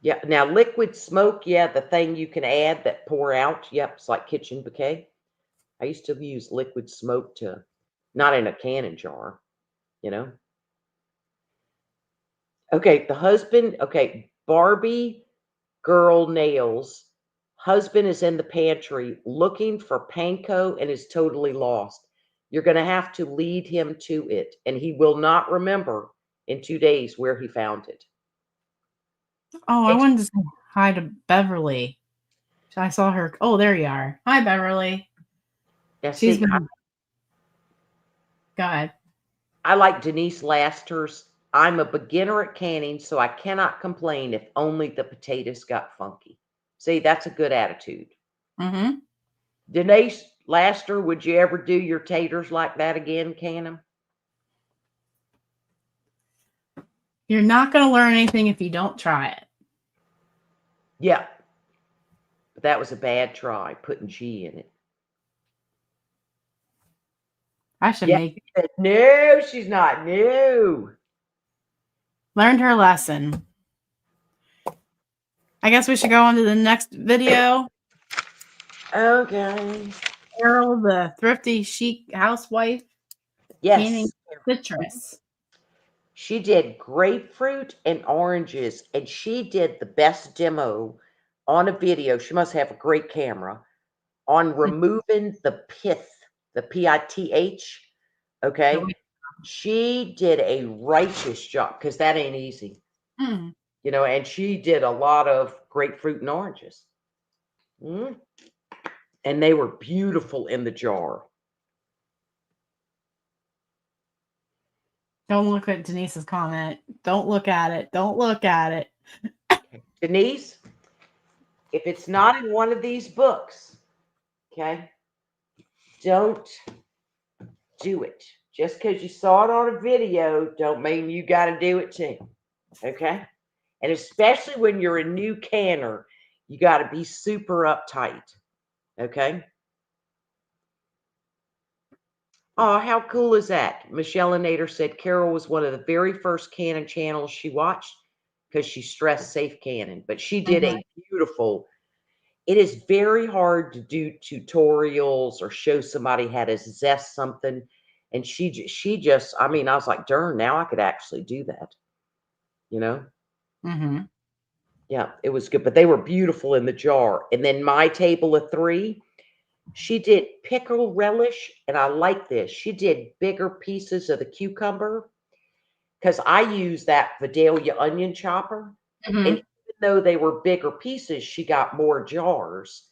Yeah. Now, liquid smoke, the thing you can add that pour out. Yep, it's like kitchen bouquet. I used to use liquid smoke not in a canning jar, Okay, the husband, Barbie Girl Nails. Husband is in the pantry looking for panko and is totally lost. You're going to have to lead him to it, and he will not remember in 2 days where he found it. Oh, I wanted to say hi to Beverly. I saw her. Oh, there you are. Hi, Beverly. Yeah, She's been. Go ahead. I like Denise Laster's. I'm a beginner at canning, so I cannot complain if only the potatoes got funky. See, that's a good attitude. Mm-hmm. Denise Laster, would you ever do your taters like that again, can them? You're not going to learn anything if you don't try it. Yeah. But that was a bad try, putting G in it. I should make it. No, she's not. No. Learned her lesson. I guess we should go on to the next video. Okay. Carol, the thrifty chic housewife. Yes. Canning citrus. She did grapefruit and oranges, and she did the best demo on a video. She must have a great camera on removing the pith, the PITH. Okay. She did a righteous job because that ain't easy. Mm. You know, and she did a lot of grapefruit and oranges. And they were beautiful in the jar. Don't look at Denise's comment. Don't look at it. Don't look at it. Okay. Denise, if it's not in one of these books, okay, don't do it. Just because you saw it on a video, don't mean you got to do it too. Okay? And especially when you're a new canner, you got to be super uptight. Okay? Oh, how cool is that? Michelle Nader said Carol was one of the very first cannon channels she watched because she stressed safe cannon. But she did a beautiful. It is very hard to do tutorials or show somebody how to zest something. And she just, I mean, I was like, darn, now I could actually do that. You know? Mm-hmm. Yeah, it was good. But they were beautiful in the jar. And then my table of 3, she did pickle relish. And I like this. She did bigger pieces of the cucumber because I use that Vidalia onion chopper. Mm-hmm. And even though they were bigger pieces, she got more jars.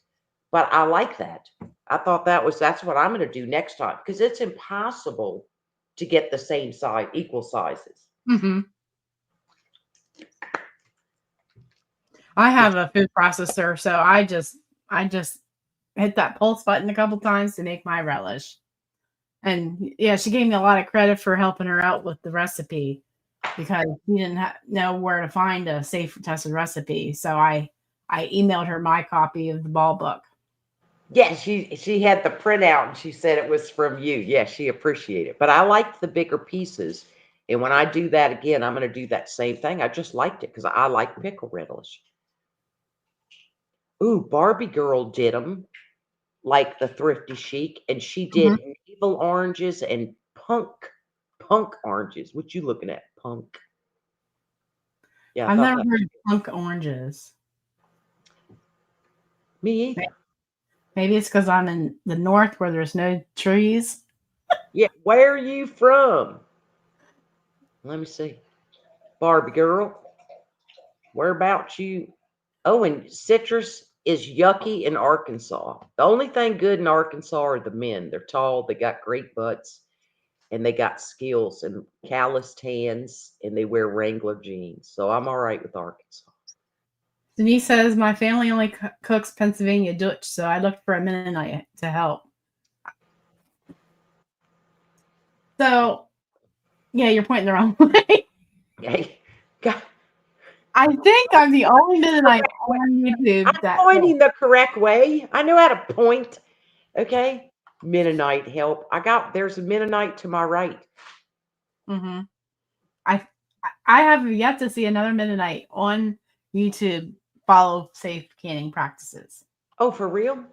But I like that. I thought that's what I'm going to do next time because it's impossible to get the same size, equal sizes. Mm-hmm. I have a food processor, so I just hit that pulse button a couple times to make my relish. And yeah, she gave me a lot of credit for helping her out with the recipe because she didn't know where to find a safe tested recipe. So I emailed her my copy of the ball book. Yeah, she had the printout and she said it was from you. Yeah, she appreciated it. But I liked the bigger pieces. And when I do that again, I'm going to do that same thing. I just liked it because I like pickle relish. Ooh, Barbie Girl did them like the Thrifty Chic. And she did navel oranges and punk oranges. What you looking at? Punk. Yeah, I've never heard of punk oranges. Me either. Maybe it's because I'm in the north where there's no trees. Yeah, where are you from? Let me see. Barbie Girl. Whereabouts you? Oh, and citrus is yucky in Arkansas. The only thing good in Arkansas are the men. They're tall, they got great butts, and they got skills and calloused hands, and they wear Wrangler jeans. So I'm all right with Arkansas. Denise says, my family only cooks Pennsylvania Dutch, so I looked for a Mennonite to help. So, yeah, you're pointing the wrong way. Hey, God. I think I'm the only Mennonite on YouTube. I'm pointing the correct way. I know how to point. Okay. Mennonite help. There's a Mennonite to my right. Mm-hmm. I have yet to see another Mennonite on YouTube follow safe canning practices. Oh, for real?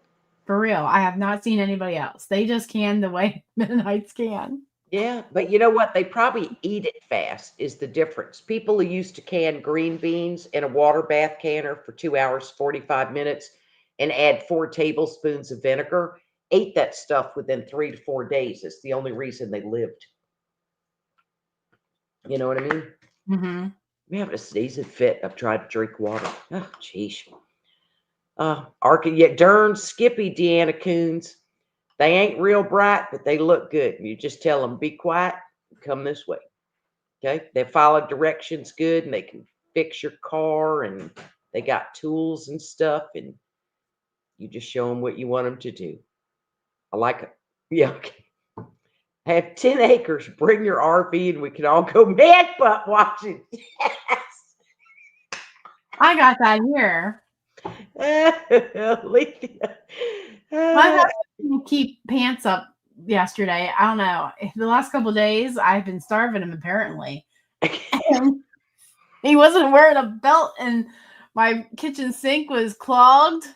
For real. I have not seen anybody else. They just can the way Mennonites can. Yeah, but you know what? They probably eat it fast is the difference. People who used to can green beans in a water bath canner for 2 hours, 45 minutes, and add 4 tablespoons of vinegar, ate that stuff within 3 to 4 days. It's the only reason they lived. You know what I mean? Mm-hmm. We have a sneezing fit. I've tried to drink water. Oh, jeez. Darn Skippy, Deanna Coons. They ain't real bright, but they look good. You just tell them, be quiet, come this way. Okay? They follow directions good, and they can fix your car, and they got tools and stuff, and you just show them what you want them to do. I like it. Yeah, okay. I have 10 acres. Bring your RV, and we can all go man butt watching. Yes. I got that here. My husband didn't keep pants up yesterday. I don't know. The last couple of days, I've been starving him, apparently. He wasn't wearing a belt, and my kitchen sink was clogged.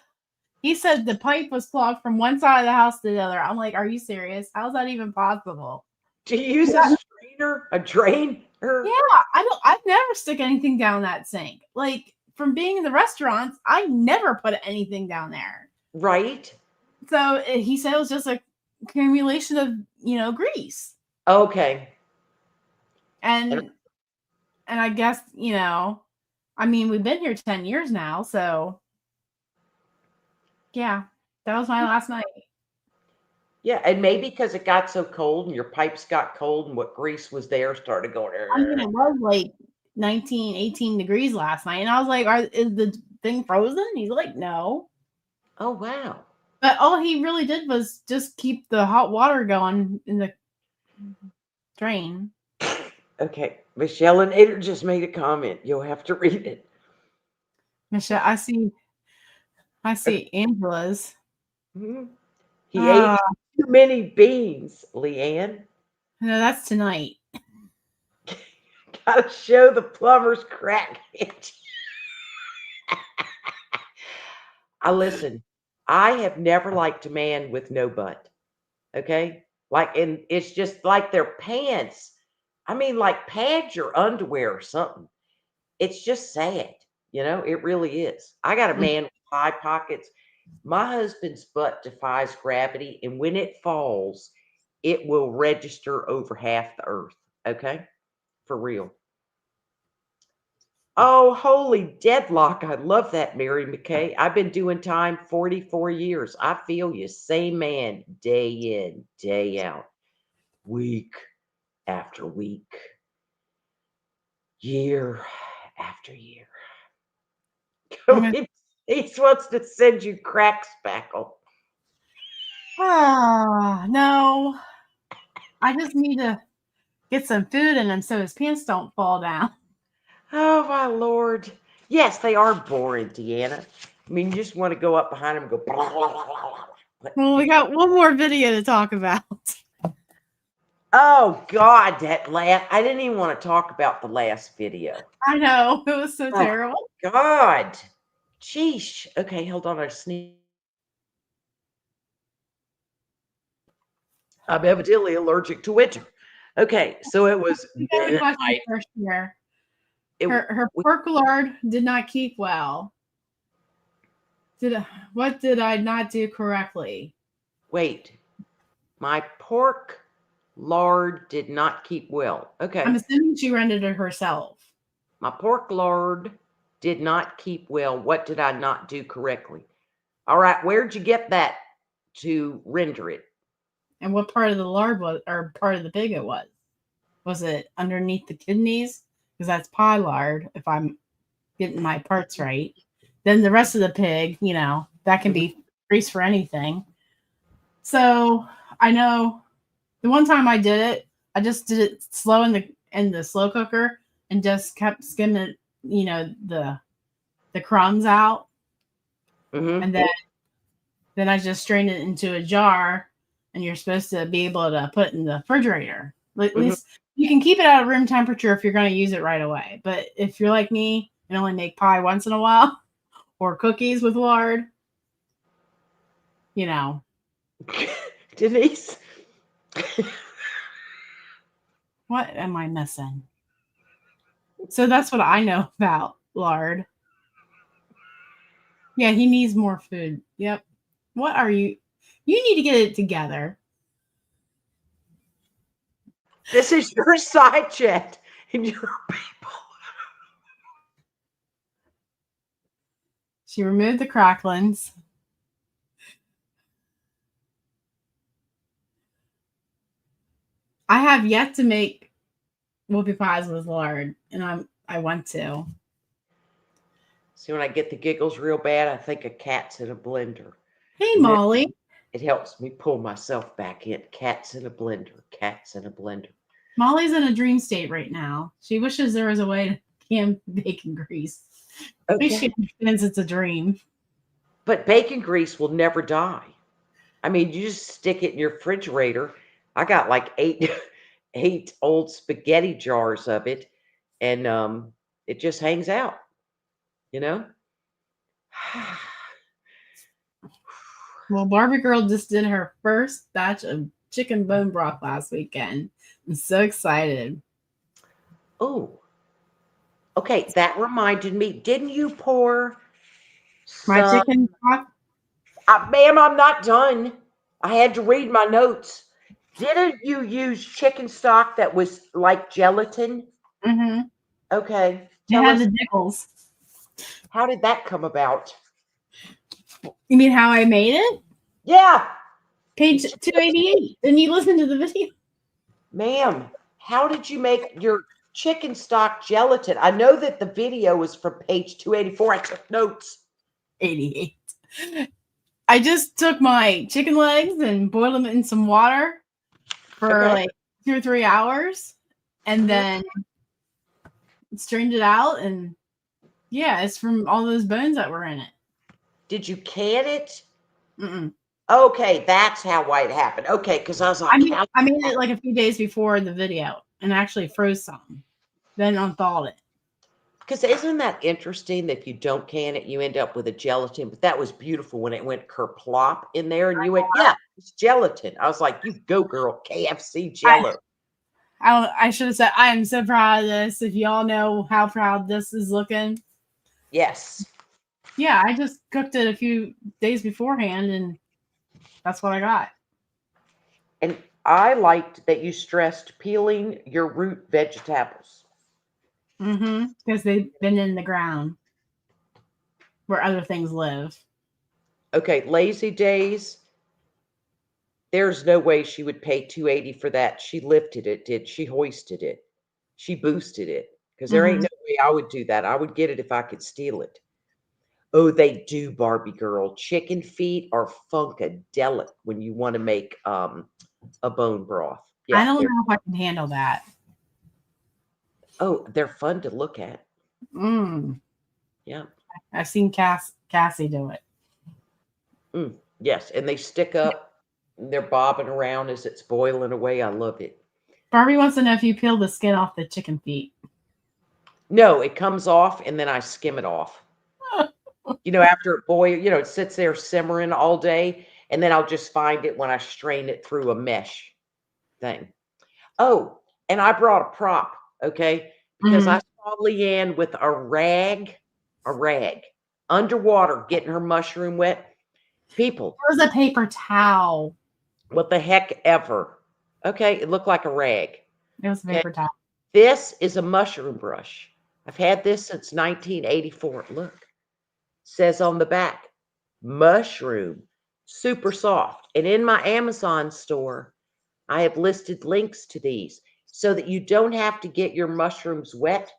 He said the pipe was clogged from one side of the house to the other. I'm like, are you serious? How's that even possible? Do you use a strainer? A drainer? Yeah, I've never stick anything down that sink. Like, from being in the restaurants, I never put anything down there. Right. So he said it was just a accumulation of, grease. Okay. And I guess, I mean, we've been here 10 years now, so yeah, that was my last night. Yeah, and maybe because it got so cold and your pipes got cold and what grease was there started going. I mean, it was like 19, 18 degrees last night, and I was like, is the thing frozen? He's like, no. Oh, wow. But all he really did was just keep the hot water going in the drain. Okay. Michelle and Ader just made a comment. You'll have to read it. Michelle, I see Angela's. Mm-hmm. He ate too many beans, Leanne. No, that's tonight. Gotta show the plumber's crack. Listen, I have never liked a man with no butt. Okay? And it's just like their pants. I mean, like pad your underwear or something. It's just sad. It really is. I got a man with high pockets. My husband's butt defies gravity, and when it falls, it will register over half the earth. Okay? For real. Oh, holy deadlock. I love that, Mary McKay. I've been doing time 44 years. I feel you. Same man, day in, day out, week after week, year after year. He wants to send you crack spackle. No. I just need to get some food in him so his pants don't fall down. Oh, my Lord. Yes, they are boring, Deanna. I mean, you just want to go up behind him and go. Blah, blah, blah, blah. Well, we got one more video to talk about. Oh, God, I didn't even want to talk about the last video. I know. It was so terrible. God. Sheesh. Okay, hold on. I sneeze. I'm evidently allergic to winter. Okay, so it was. First year. Her pork lard did not keep well. What did I not do correctly? Wait. My pork lard did not keep well. Okay. I'm assuming she rendered it herself. My pork lard did not keep well. What did I not do correctly? All right, where'd you get that to render it? And what part of the lard was, or part of the pig it was? Was it underneath the kidneys? Because that's pie lard, if I'm getting my parts right. Then the rest of the pig, that can be grease for anything. So I know the one time I did it, I just did it slow in the slow cooker and just kept skimming, the crumbs out. Mm-hmm. And then I just strained it into a jar, and you're supposed to be able to put it in the refrigerator. At least you can keep it at room temperature if you're going to use it right away. But if you're like me and only make pie once in a while or cookies with lard, Denise. What am I missing? So that's what I know about lard. Yeah, he needs more food. Yep. What are you? You need to get it together. This is your side chat and your people. She removed the cracklings. I have yet to make whoopie pies with lard, and I want to. See, when I get the giggles real bad, I think a cat's in a blender. Hey, Molly. It helps me pull myself back in. Cats in a blender. Cats in a blender. Molly's in a dream state right now. She wishes there was a way to can bacon grease. Okay. She understands it's a dream. But bacon grease will never die. I mean, you just stick it in your refrigerator. I got like eight old spaghetti jars of it, and it just hangs out, you know? Well, Barbie Girl just did her first batch of chicken bone broth last weekend. I'm so excited. Oh, okay. That reminded me. Didn't you pour my chicken broth? Ma'am, I'm not done. I had to read my notes. Didn't you use chicken stock that was like gelatin? Mm-hmm. Okay. It had the nickels. How did that come about? You mean how I made it? Yeah. Page 288. Didn't you listen to the video? Ma'am, how did you make your chicken stock gelatin? I know that the video was from page 284. I took notes. 88. I just took my chicken legs and boiled them in some water for like 2 or 3 hours, and then strained it out, and yeah, it's from all those bones that were in it. Did you can it? Mm-mm. Okay, that's why it happened. Okay, because I was like, I made it like a few days before the video and actually froze some, then unthawed it. Because isn't that interesting that if you don't can it, you end up with a gelatin? But that was beautiful when it went kerplop in there, and you went, yeah, it's gelatin. I was like, you go, girl, KFC Jello. I should have said, I am so proud of this. If y'all know how proud this is looking. Yes. Yeah, I just cooked it a few days beforehand, and that's what I got. And I liked that you stressed peeling your root vegetables. Mm-hmm. Because they've been in the ground where other things live. Okay, Lazy Days. There's no way she would pay $280 for that. She lifted it, did she? Hoisted it. She boosted it. Because there ain't no way I would do that. I would get it if I could steal it. Oh, they do, Barbie Girl. Chicken feet are funkadelic when you want to make a bone broth. Yeah, I don't know if I can handle that. Oh, they're fun to look at. Yeah. I've seen Cassie do it. Yes, and they stick up. They're bobbing around as it's boiling away. I love it. Barbie wants to know if you peel the skin off the chicken feet. No, it comes off and then I skim it off. You know, after it boils, you know, it sits there simmering all day, and then I'll just find it when I strain it through a mesh thing. Oh, and I brought a prop, okay? Because I saw Leanne with a rag, underwater, getting her mushroom wet. People. It was a paper towel. What the heck ever. Okay, it looked like a rag. It was a paper towel. This is a mushroom brush. I've had this since 1984. Look. Says on the back, mushroom, super soft. And in my Amazon store, I have listed links to these so that you don't have to get your mushrooms wet.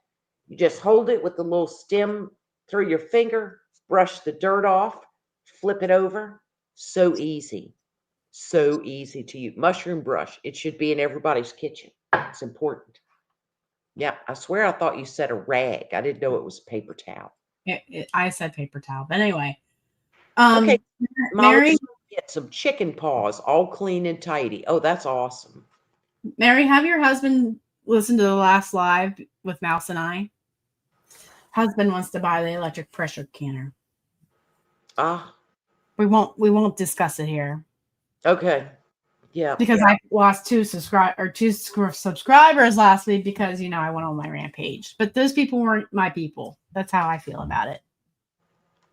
You just hold it with the little stem through your finger, brush the dirt off, flip it over. So easy. So easy to use. Mushroom brush. It should be in everybody's kitchen. It's important. Yeah, I swear I thought you said a rag. I didn't know it was paper towel. I said paper towel, but anyway. Okay, Mary, get some chicken paws, all clean and tidy. Oh, that's awesome. Mary, have your husband listen to the last live with Mouse and I. Husband wants to buy the electric pressure canner. We won't discuss it here. Okay. Yeah. Because I lost two subscribers last week because, you know, I went on my rampage. But those people weren't my people. That's how I feel about it.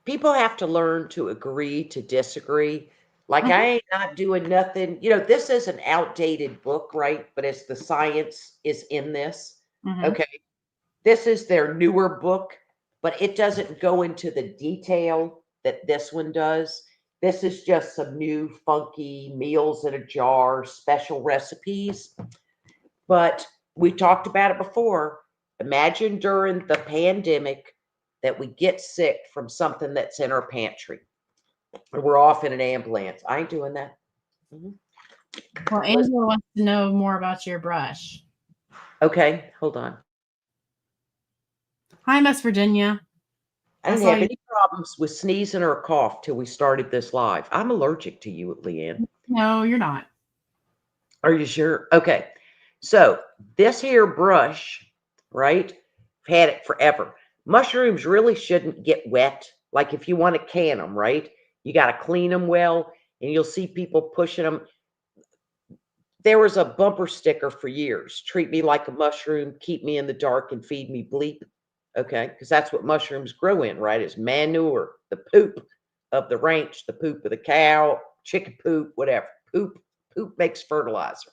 People have to learn to agree to disagree. Like I ain't not doing nothing. You know, this is an outdated book, right? But it's the science is in this. Okay. This is their newer book, but it doesn't go into the detail that this one does. This is just some new funky meals in a jar, special recipes. But we talked about it before. Imagine during the pandemic that we get sick from something that's in our pantry. We're off in an ambulance. I ain't doing that. Mhm. Well, Angela wants to know more about your brush. Okay, hold on. Hi, Miss Virginia. I didn't have any problems with sneezing or a cough till we started this live. I'm allergic to you, Leanne. No, you're not. Are you sure? Okay. So this here brush, right? I've had it forever. Mushrooms really shouldn't get wet. Like if you want to can them, right? You got to clean them well, and you'll see people pushing them. There was a bumper sticker for years. Treat me like a mushroom, keep me in the dark, and feed me bleep. Okay, because that's what mushrooms grow in, right? It's manure, the poop of the ranch, the poop of the cow, chicken poop, whatever. Poop makes fertilizer.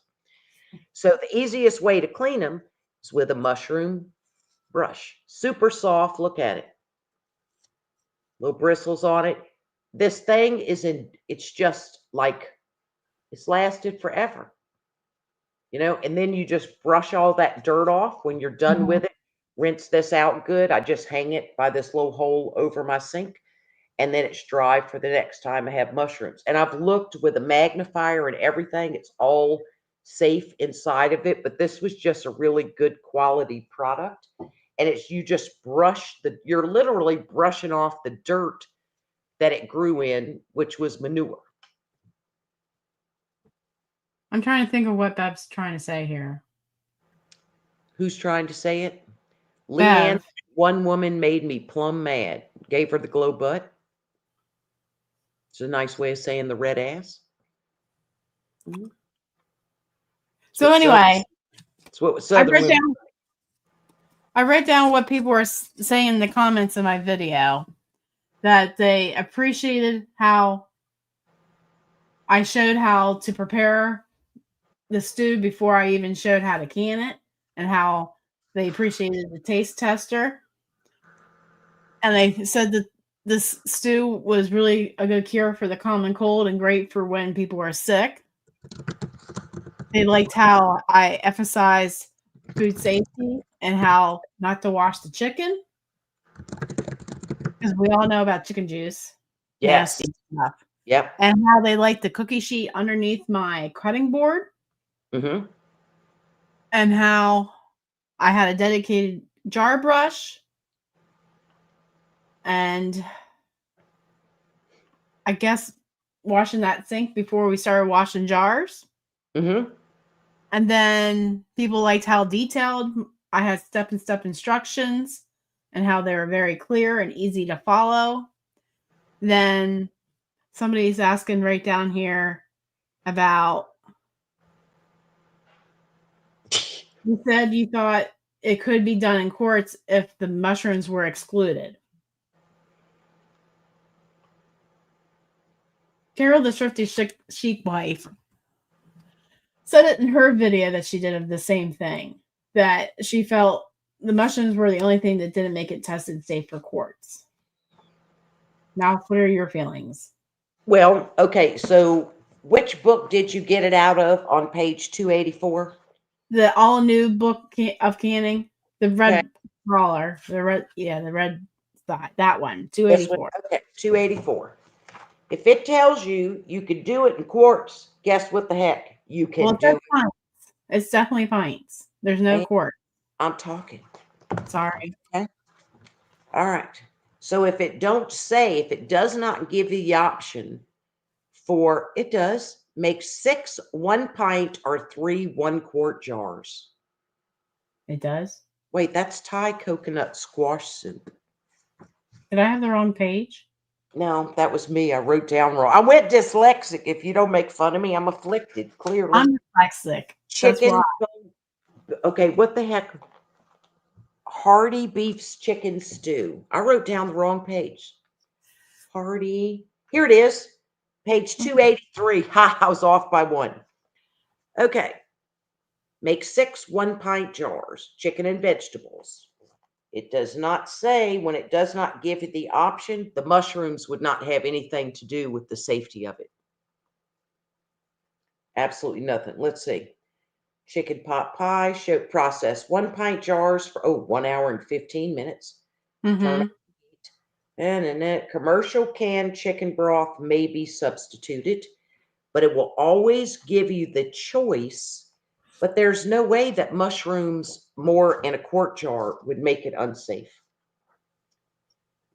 So the easiest way to clean them is with a mushroom brush. Super soft. Look at it. Little bristles on it. This thing it's just like, it's lasted forever. You know, and then you just brush all that dirt off when you're done with it. Rinse this out good. I just hang it by this little hole over my sink, and then it's dry for the next time I have mushrooms. And I've looked with a magnifier and everything. It's all safe inside of it, but this was just a really good quality product. And it's you just you're literally brushing off the dirt that it grew in, which was manure. I'm trying to think of what Bev's trying to say here. Who's trying to say it? Bev. Leanne, one woman made me plumb mad. Gave her the glow butt. It's a nice way of saying the red ass. Mm-hmm. So anyway, that's what Southern I wrote down what people were saying in the comments of my video, that they appreciated how I showed how to prepare the stew before I even showed how to can it, and how they appreciated the taste tester. And they said that this stew was really a good cure for the common cold and great for when people are sick. They liked how I emphasized food safety and how not to wash the chicken, because we all know about chicken juice. Yes. Nasty stuff. Yep. And how they liked the cookie sheet underneath my cutting board. Mm-hmm. And how I had a dedicated jar brush. And I guess washing that sink before we started washing jars. Mm-hmm. And then people liked how detailed I had step-and-step instructions and how they were very clear and easy to follow. Then somebody's asking right down here about, you said you thought it could be done in quarts if the mushrooms were excluded. Carol, the Thrifty Chic wife, said it in her video that she did of the same thing, that she felt the mushrooms were the only thing that didn't make it tested safe for quarts. Now, what are your feelings? Well, okay, so which book did you get it out of on page 284? The all new book of canning, the red crawler, the red side, that one, 284. Okay, 284. If it tells you you could do it in quarts, guess what the heck? You can do it. Pints. It's definitely pints. There's no quart. I'm talking. Sorry. Okay. All right. So if it does not give you the option for, it does make 6 1 pint or 3 1-quart jars. It does? Wait, that's Thai coconut squash soup. Did I have the wrong page? No, that was me. I wrote down wrong. I went dyslexic. If you don't make fun of me, I'm afflicted, clearly. I'm dyslexic. Chicken. Okay, what the heck? Hearty beef's chicken stew. I wrote down the wrong page. Hearty. Here it is. Page 283. Ha, I was off by one. Okay. Make 6 1-pint jars, chicken and vegetables. It does not say, when it does not give you the option, the mushrooms would not have anything to do with the safety of it. Absolutely nothing. Let's see. Chicken pot pie, show process 1-pint jars for 1 hour and 15 minutes. Turn on heat. And in it, commercial canned chicken broth may be substituted, but it will always give you the choice. But there's no way that mushrooms more in a quart jar would make it unsafe.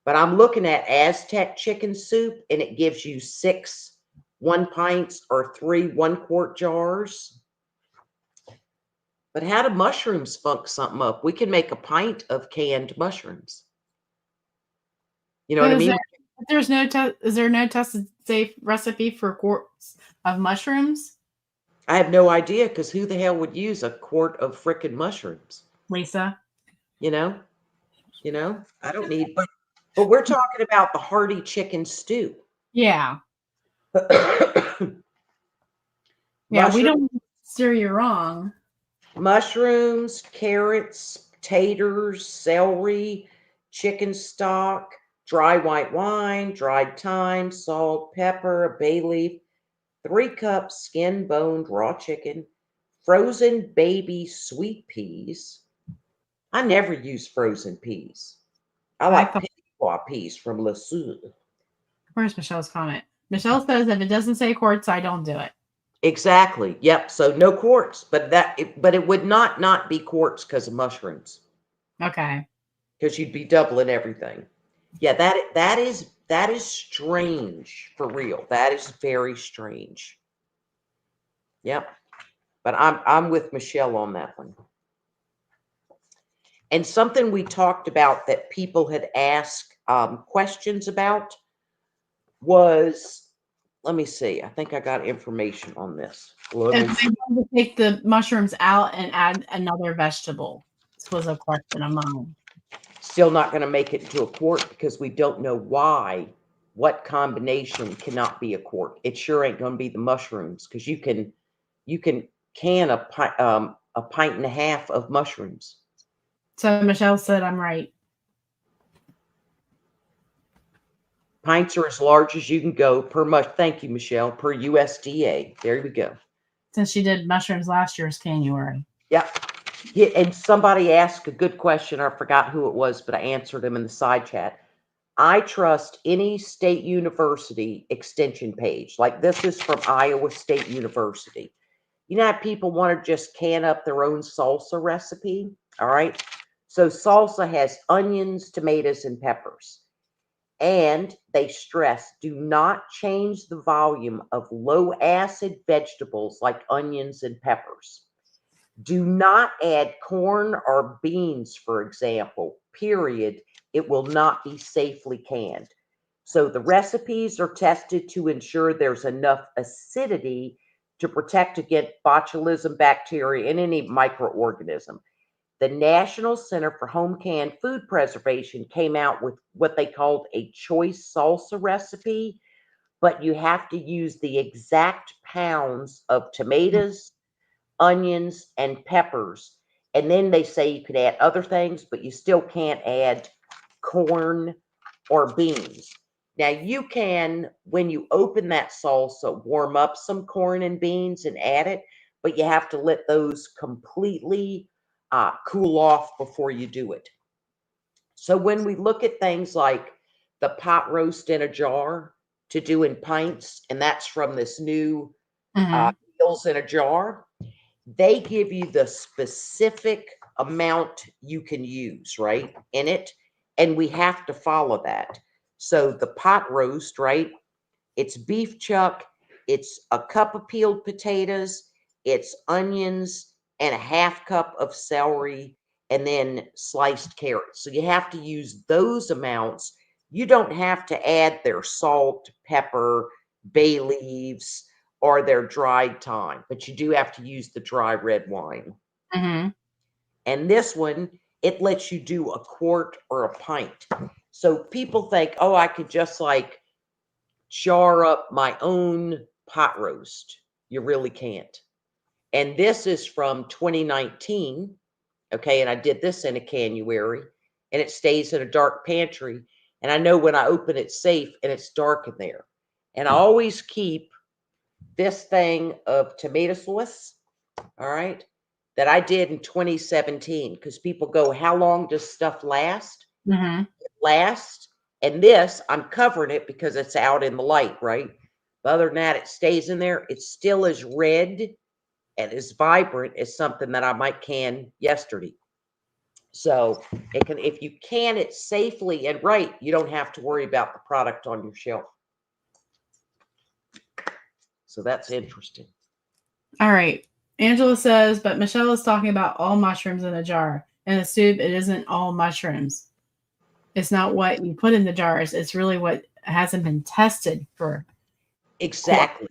But I'm looking at Aztec chicken soup, and it gives you 6 1-pints or 3 1-quart jars. But how do mushrooms funk something up? We can make a pint of canned mushrooms. You know what I mean? Is there no tested safe recipe for quarts of mushrooms? I have no idea, because who the hell would use a quart of frickin' mushrooms? Lisa. You know, I don't need, but we're talking about the hearty chicken stew. Yeah. Yeah, we don't steer you wrong. Mushrooms, carrots, taters, celery, chicken stock, dry white wine, dried thyme, salt, pepper, a bay leaf, 3 cups skin boned raw chicken, frozen baby sweet peas. I never use frozen peas. I like Piqua peas from Le Sud. Where's Michelle's comment? Michelle says if it doesn't say quarts, I don't do it. Exactly. Yep. So no quarts, but it would not be quarts because of mushrooms. Okay. Because you'd be doubling everything. Yeah, that is strange for real. That is very strange. Yep. But I'm with Michelle on that one. And something we talked about that people had asked questions about was, let me see. I think I got information on this. If they want to take the mushrooms out and add another vegetable, this was a question of mine. Still not going to make it into a quart because we don't know why. What combination cannot be a quart? It sure ain't going to be the mushrooms, because you can can a pint and a half of mushrooms. So Michelle said I'm right. Pints are as large as you can go per Thank you, Michelle. Per USDA. There we go. Since she did mushrooms last year's January. Yep. Yeah, and somebody asked a good question. I forgot who it was, but I answered them in the side chat. I trust any state university extension page. Like this is from Iowa State University. You know how people want to just can up their own salsa recipe? All right. So salsa has onions, tomatoes, and peppers. And they stress, do not change the volume of low acid vegetables like onions and peppers. Do not add corn or beans, for example, period. It will not be safely canned. So the recipes are tested to ensure there's enough acidity to protect against botulism bacteria and any microorganism. The National Center for Home Canned Food Preservation came out with what they called a choice salsa recipe, but you have to use the exact pounds of tomatoes, onions, and peppers. And then they say you could add other things, but you still can't add corn or beans. Now you can, when you open that salsa, warm up some corn and beans and add it, but you have to let those completely cool off before you do it. So when we look at things like the pot roast in a jar to do in pints, and that's from this new meals in a jar, they give you the specific amount you can use, right, in it, and we have to follow that. So the pot roast, right, it's beef chuck, it's a cup of peeled potatoes, it's onions, and a half cup of celery, and then sliced carrots. So you have to use those amounts. You don't have to add their salt, pepper, bay leaves, or their dried thyme, but you do have to use the dry red wine. And this one, it lets you do a quart or a pint. So people think, oh, I could just like jar up my own pot roast. You really can't. And this is from 2019. Okay. And I did this in a January, and it stays in a dark pantry. And I know when I open it safe and it's dark in there. And I always keep this thing of tomato sauce. All right. That I did in 2017, because people go, how long does stuff last? Mm-hmm. It lasts. And this, I'm covering it because it's out in the light, right? But other than that, it stays in there. It's still as red and as vibrant as something that I might can yesterday. So it can, if you can it safely and right, you don't have to worry about the product on your shelf. So that's interesting. All right. Angela says, but Michelle is talking about all mushrooms in a jar. In a soup, it isn't all mushrooms. It's not what you put in the jars. It's really what hasn't been tested for. Exactly.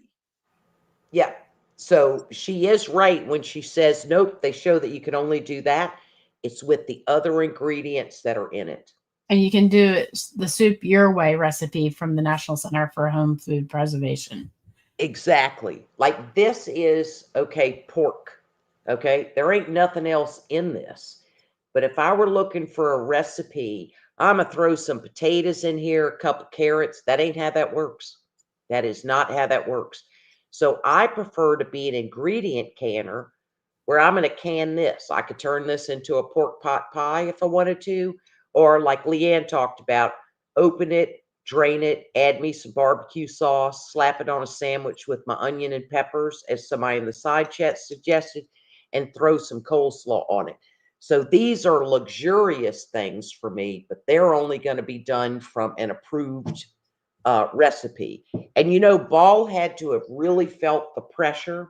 Yeah. So she is right when she says, nope, they show that you can only do that. It's with the other ingredients that are in it. And you can do it, the soup your way recipe from the National Center for Home Food Preservation. Exactly. Like this is, okay, pork. Okay. There ain't nothing else in this. But if I were looking for a recipe, I'm going to throw some potatoes in here, a couple carrots. That ain't how that works. That is not how that works. So I prefer to be an ingredient canner where I'm going to can this. I could turn this into a pork pot pie if I wanted to, or like Leanne talked about, open it, drain it, add me some barbecue sauce, slap it on a sandwich with my onion and peppers, as somebody in the side chat suggested, and throw some coleslaw on it. So these are luxurious things for me, but they're only going to be done from an approved recipe. And you know, Ball had to have really felt the pressure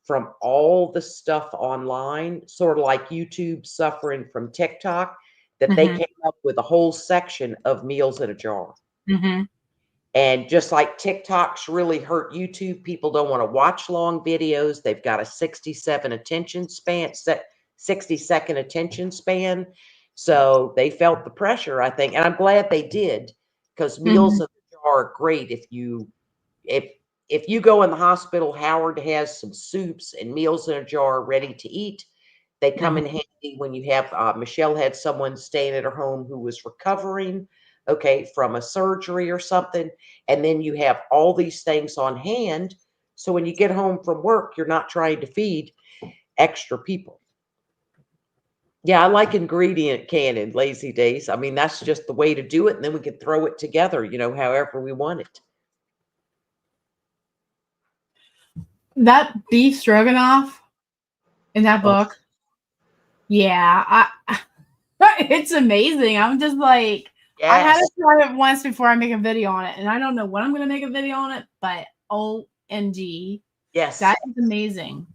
from all the stuff online, sort of like YouTube suffering from TikTok, that they came up with a whole section of meals in a jar. Mm-hmm. And just like TikToks really hurt YouTube, people don't want to watch long videos. They've got a 60-second attention span. So they felt the pressure, I think. And I'm glad they did, because meals in the jar are great. If you go in the hospital, Howard has some soups and meals in a jar ready to eat. They come in handy when you have, Michelle had someone staying at her home who was recovering, okay, from a surgery or something. And then you have all these things on hand. So when you get home from work, you're not trying to feed extra people. Yeah, I like ingredient canning, lazy days. I mean, that's just the way to do it. And then we can throw it together, you know, however we want it. That beef stroganoff in that book, yeah, it's amazing. I'm just like, yes. I had to try it once before I make a video on it, and I don't know when I'm going to make a video on it, but OMG, yes, that is amazing.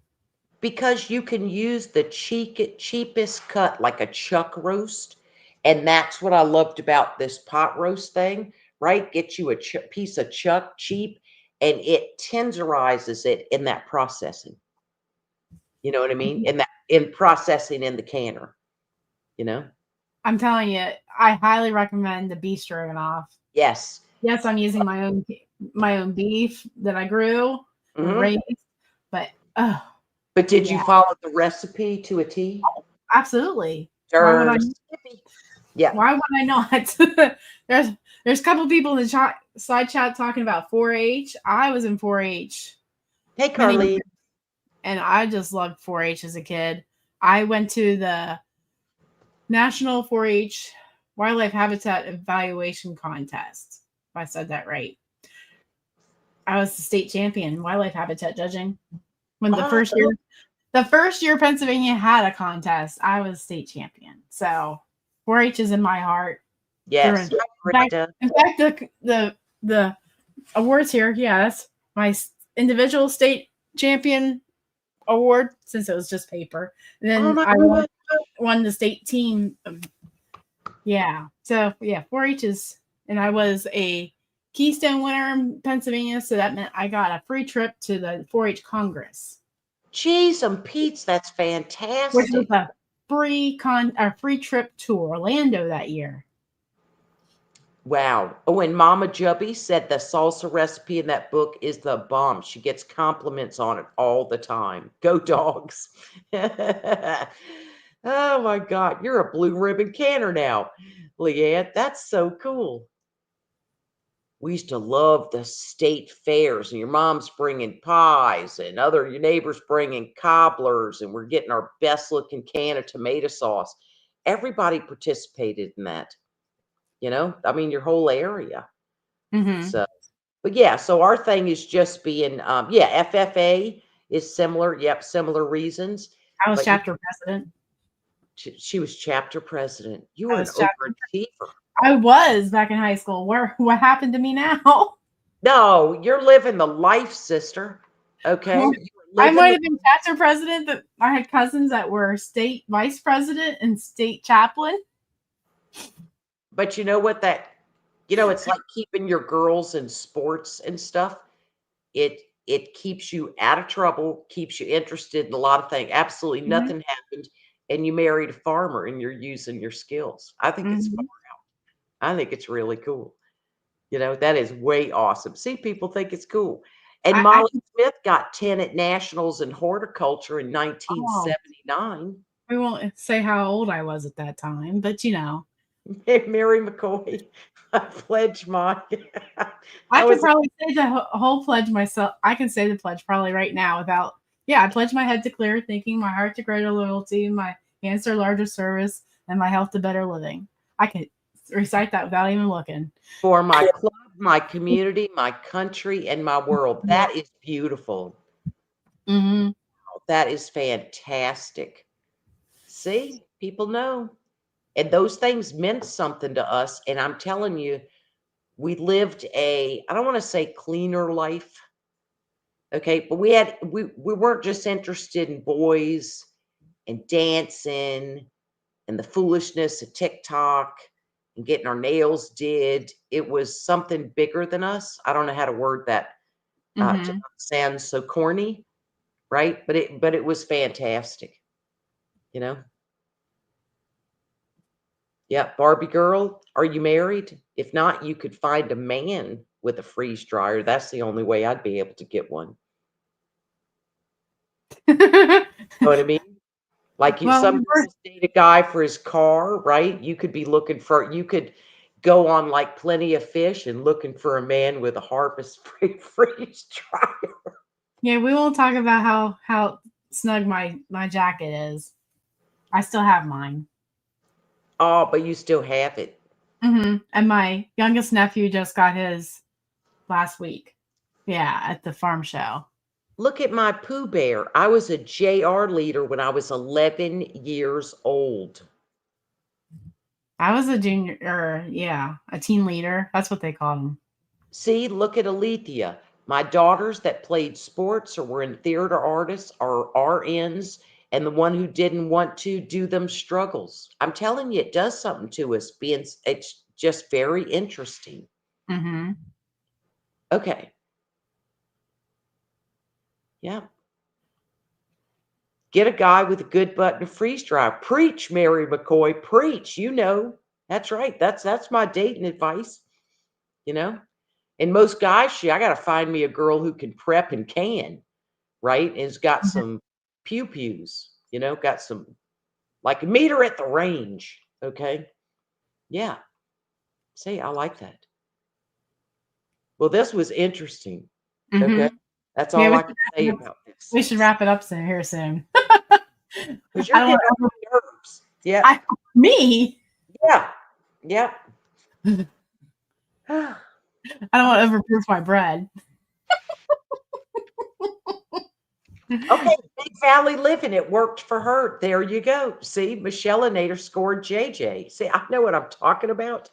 Because you can use the cheapest cut, like a chuck roast, and that's what I loved about this pot roast thing, right? Get you a piece of chuck cheap, and it tenderizes it in that processing. You know what I mean? In processing in the canner, you know? I'm telling you, I highly recommend the beef stroganoff. Yes. Yes, I'm using my own beef that I grew, raised, but But did you follow the recipe to a T? Oh, absolutely. Why would I? Yeah. Why would I not? there's a couple people in the side chat talking about 4-H. I was in 4-H. Hey, Carly. And I just loved 4-H as a kid. I went to the National 4-H Wildlife Habitat Evaluation Contest, if I said that right. I was the state champion in wildlife habitat judging. When the first year Pennsylvania had a contest, I was state champion. So 4-H is in my heart. Yes. In fact, the awards here, yes, my individual state champion award, since it was just paper. And then I won the state team. So 4-H is, and I was a Keystone winner in Pennsylvania, so that meant I got a free trip to the 4-H Congress. Cheese and Pete's, that's fantastic. Which was a free trip to Orlando that year. Wow. Oh, and Mama Jubby said the salsa recipe in that book is the bomb. She gets compliments on it all the time. Go dogs. Oh my God. You're a blue ribbon canner now, Leanne. That's so cool. We used to love the state fairs, and your mom's bringing pies, and your neighbors bringing cobblers, and we're getting our best looking can of tomato sauce. Everybody participated in that, I mean, your whole area. So, but yeah, so our thing is just being, FFA is similar. Yep, similar reasons. I was But chapter president. she was chapter president. You I were an was chapter overachiever. I was back in high school. What happened to me now? No, you're living the life, sister. Okay. Well, You were I living might the have been chapter president, but I had cousins that were state vice president and state chaplain. But you know what it's like keeping your girls in sports and stuff. It keeps you out of trouble, keeps you interested in a lot of things. Absolutely Mhm, nothing happened, and you married a farmer and you're using your skills. I think it's far mhm. out. I think it's really cool. That is way awesome. See, people think it's cool. And I Molly Smith got 10 at nationals in horticulture in oh, 1979. we won't say how old I was at that time, but Mary McCoy, I pledge my. I I could was probably say the whole pledge myself. I can say the pledge probably right now without. Yeah, I pledge my head to clear thinking, my heart to greater loyalty, my hands to larger service, and my health to better living. I can recite that without even looking. for my club, my community, my country, and my world. That is beautiful. Mm-hmm. That is fantastic. See, people know. And those things meant something to us. And I'm telling you, we lived I don't want to say cleaner life. Okay. But we weren't just interested in boys and dancing and the foolishness of TikTok and getting our nails did. It was something bigger than us. I don't know how to word that to Mm-hmm. not sound so corny, right? But it was fantastic, you know. Yeah, Barbie girl, are you married? If not, you could find a man with a freeze dryer. That's the only way I'd be able to get one. Know what I mean? Like Well, some girls date a guy for his car, right? You could go on like Plenty of Fish and looking for a man with a harvest freeze dryer. yeah, we won't talk about how snug my jacket is. I still have mine. Oh, but you still have it. And my youngest nephew just got his last week. Yeah, at the farm show. Look at my Pooh Bear. I was a JR leader when I was 11 years old. I was a junior, a teen leader. That's what they called them. See, look at Alethea. My daughters that played sports or were in theater artists are RNs, and the one who didn't want to do them struggles. I'm telling you, it does something to us. It's just very interesting. Mm-hmm. Okay. Yeah. Get a guy with a good butt and a freeze dryer. Preach, Mary McCoy. Preach. That's right. That's my dating advice. And most guys, I got to find me a girl who can prep and can, right? And has got some pew-pews, got some, like, meet her at the range. Okay. Yeah. See, I like that. Well, this was interesting. Mm-hmm. Okay. That's Yeah, all I can say about this. we should wrap it up soon. Here soon. Because you're getting on my nerves. Yeah. Me? Yeah. Yeah. I don't want to overproof my bread. Okay, Big Valley Living, it worked for her. There you go. See, Michelle and Nader scored JJ. See, I know what I'm talking about.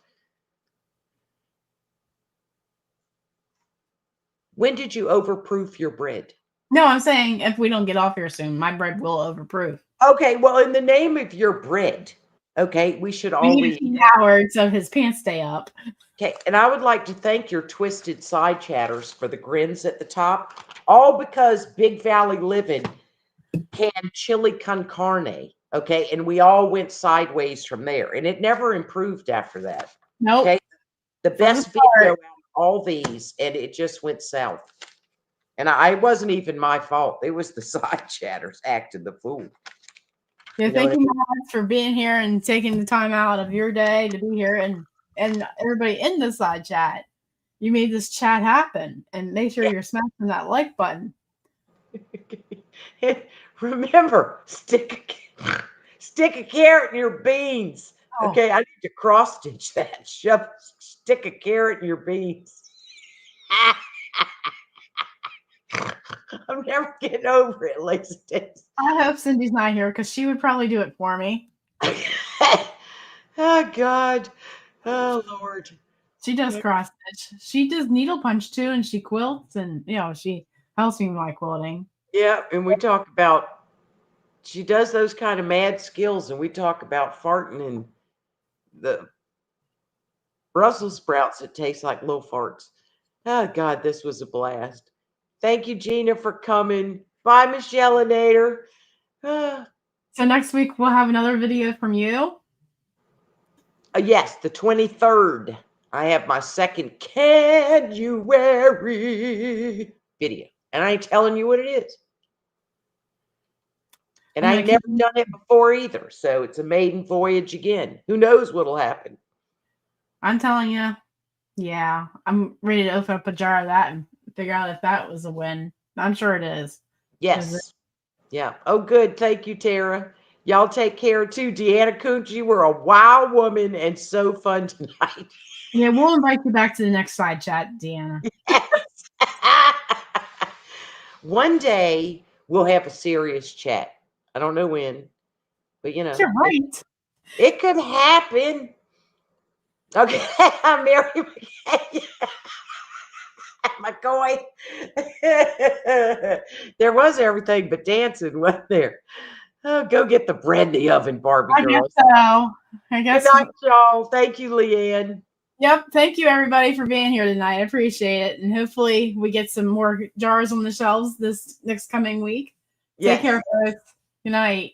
When did you overproof your bread? No, I'm saying if we don't get off here soon, my bread will overproof. Okay, well, in the name of your bread, okay, we should all We need Howard so his pants stay up. Okay, and I would like to thank your twisted side chatters for the grins at the top, all because Big Valley Living canned chili con carne, okay, and we all went sideways from there, and it never improved after that. Nope. Okay, The best video out of all these, and it just went south. And it wasn't even my fault. It was the side chatters acting the fool. Yeah, thank you, Mods, for being here and taking the time out of your day to be here, and everybody in the side chat. You made this chat happen, and make sure you're smashing that like button. Remember, stick a carrot in your beans. Oh. Okay, I need to cross stitch that. Stick a carrot in your beans. I'm never getting over it, Lacey. I hope Cindy's not here because she would probably do it for me. Oh God. Oh Lord. She does cross stitch. She does needle punch too, and she quilts, and she helps me with my quilting. Yeah, and we talk about she does those kind of mad skills, and we talk about farting and the Brussels sprouts that taste like little farts. Oh God, this was a blast. Thank you, Gina, for coming. Bye, Michelleinator. So next week we'll have another video from you. Yes, the 23rd. I have my second January video. And I ain't telling you what it is. And I ain't never done it before either. So it's a maiden voyage again. Who knows what'll happen? I'm telling you. Yeah. I'm ready to open up a jar of that and figure out if that was a win. I'm sure it is. Yes. Yeah. Oh, good. Thank you, Tara. Y'all take care too. Deanna Cooch, you were a wild woman and so fun tonight. Yeah, we'll invite you back to the next side chat, Deanna. Yes. One day we'll have a serious chat. I don't know when, but You're right. It could happen. Okay, I'm Mary McCoy. There was everything but dancing, wasn't there? Oh, go get the bread in the oven, Barbie girl. I guess Good night, y'all. Thank you, Leanne. Yep. Thank you, everybody, for being here tonight. I appreciate it. And hopefully we get some more jars on the shelves this next coming week. Yes. Take care, folks. Good night.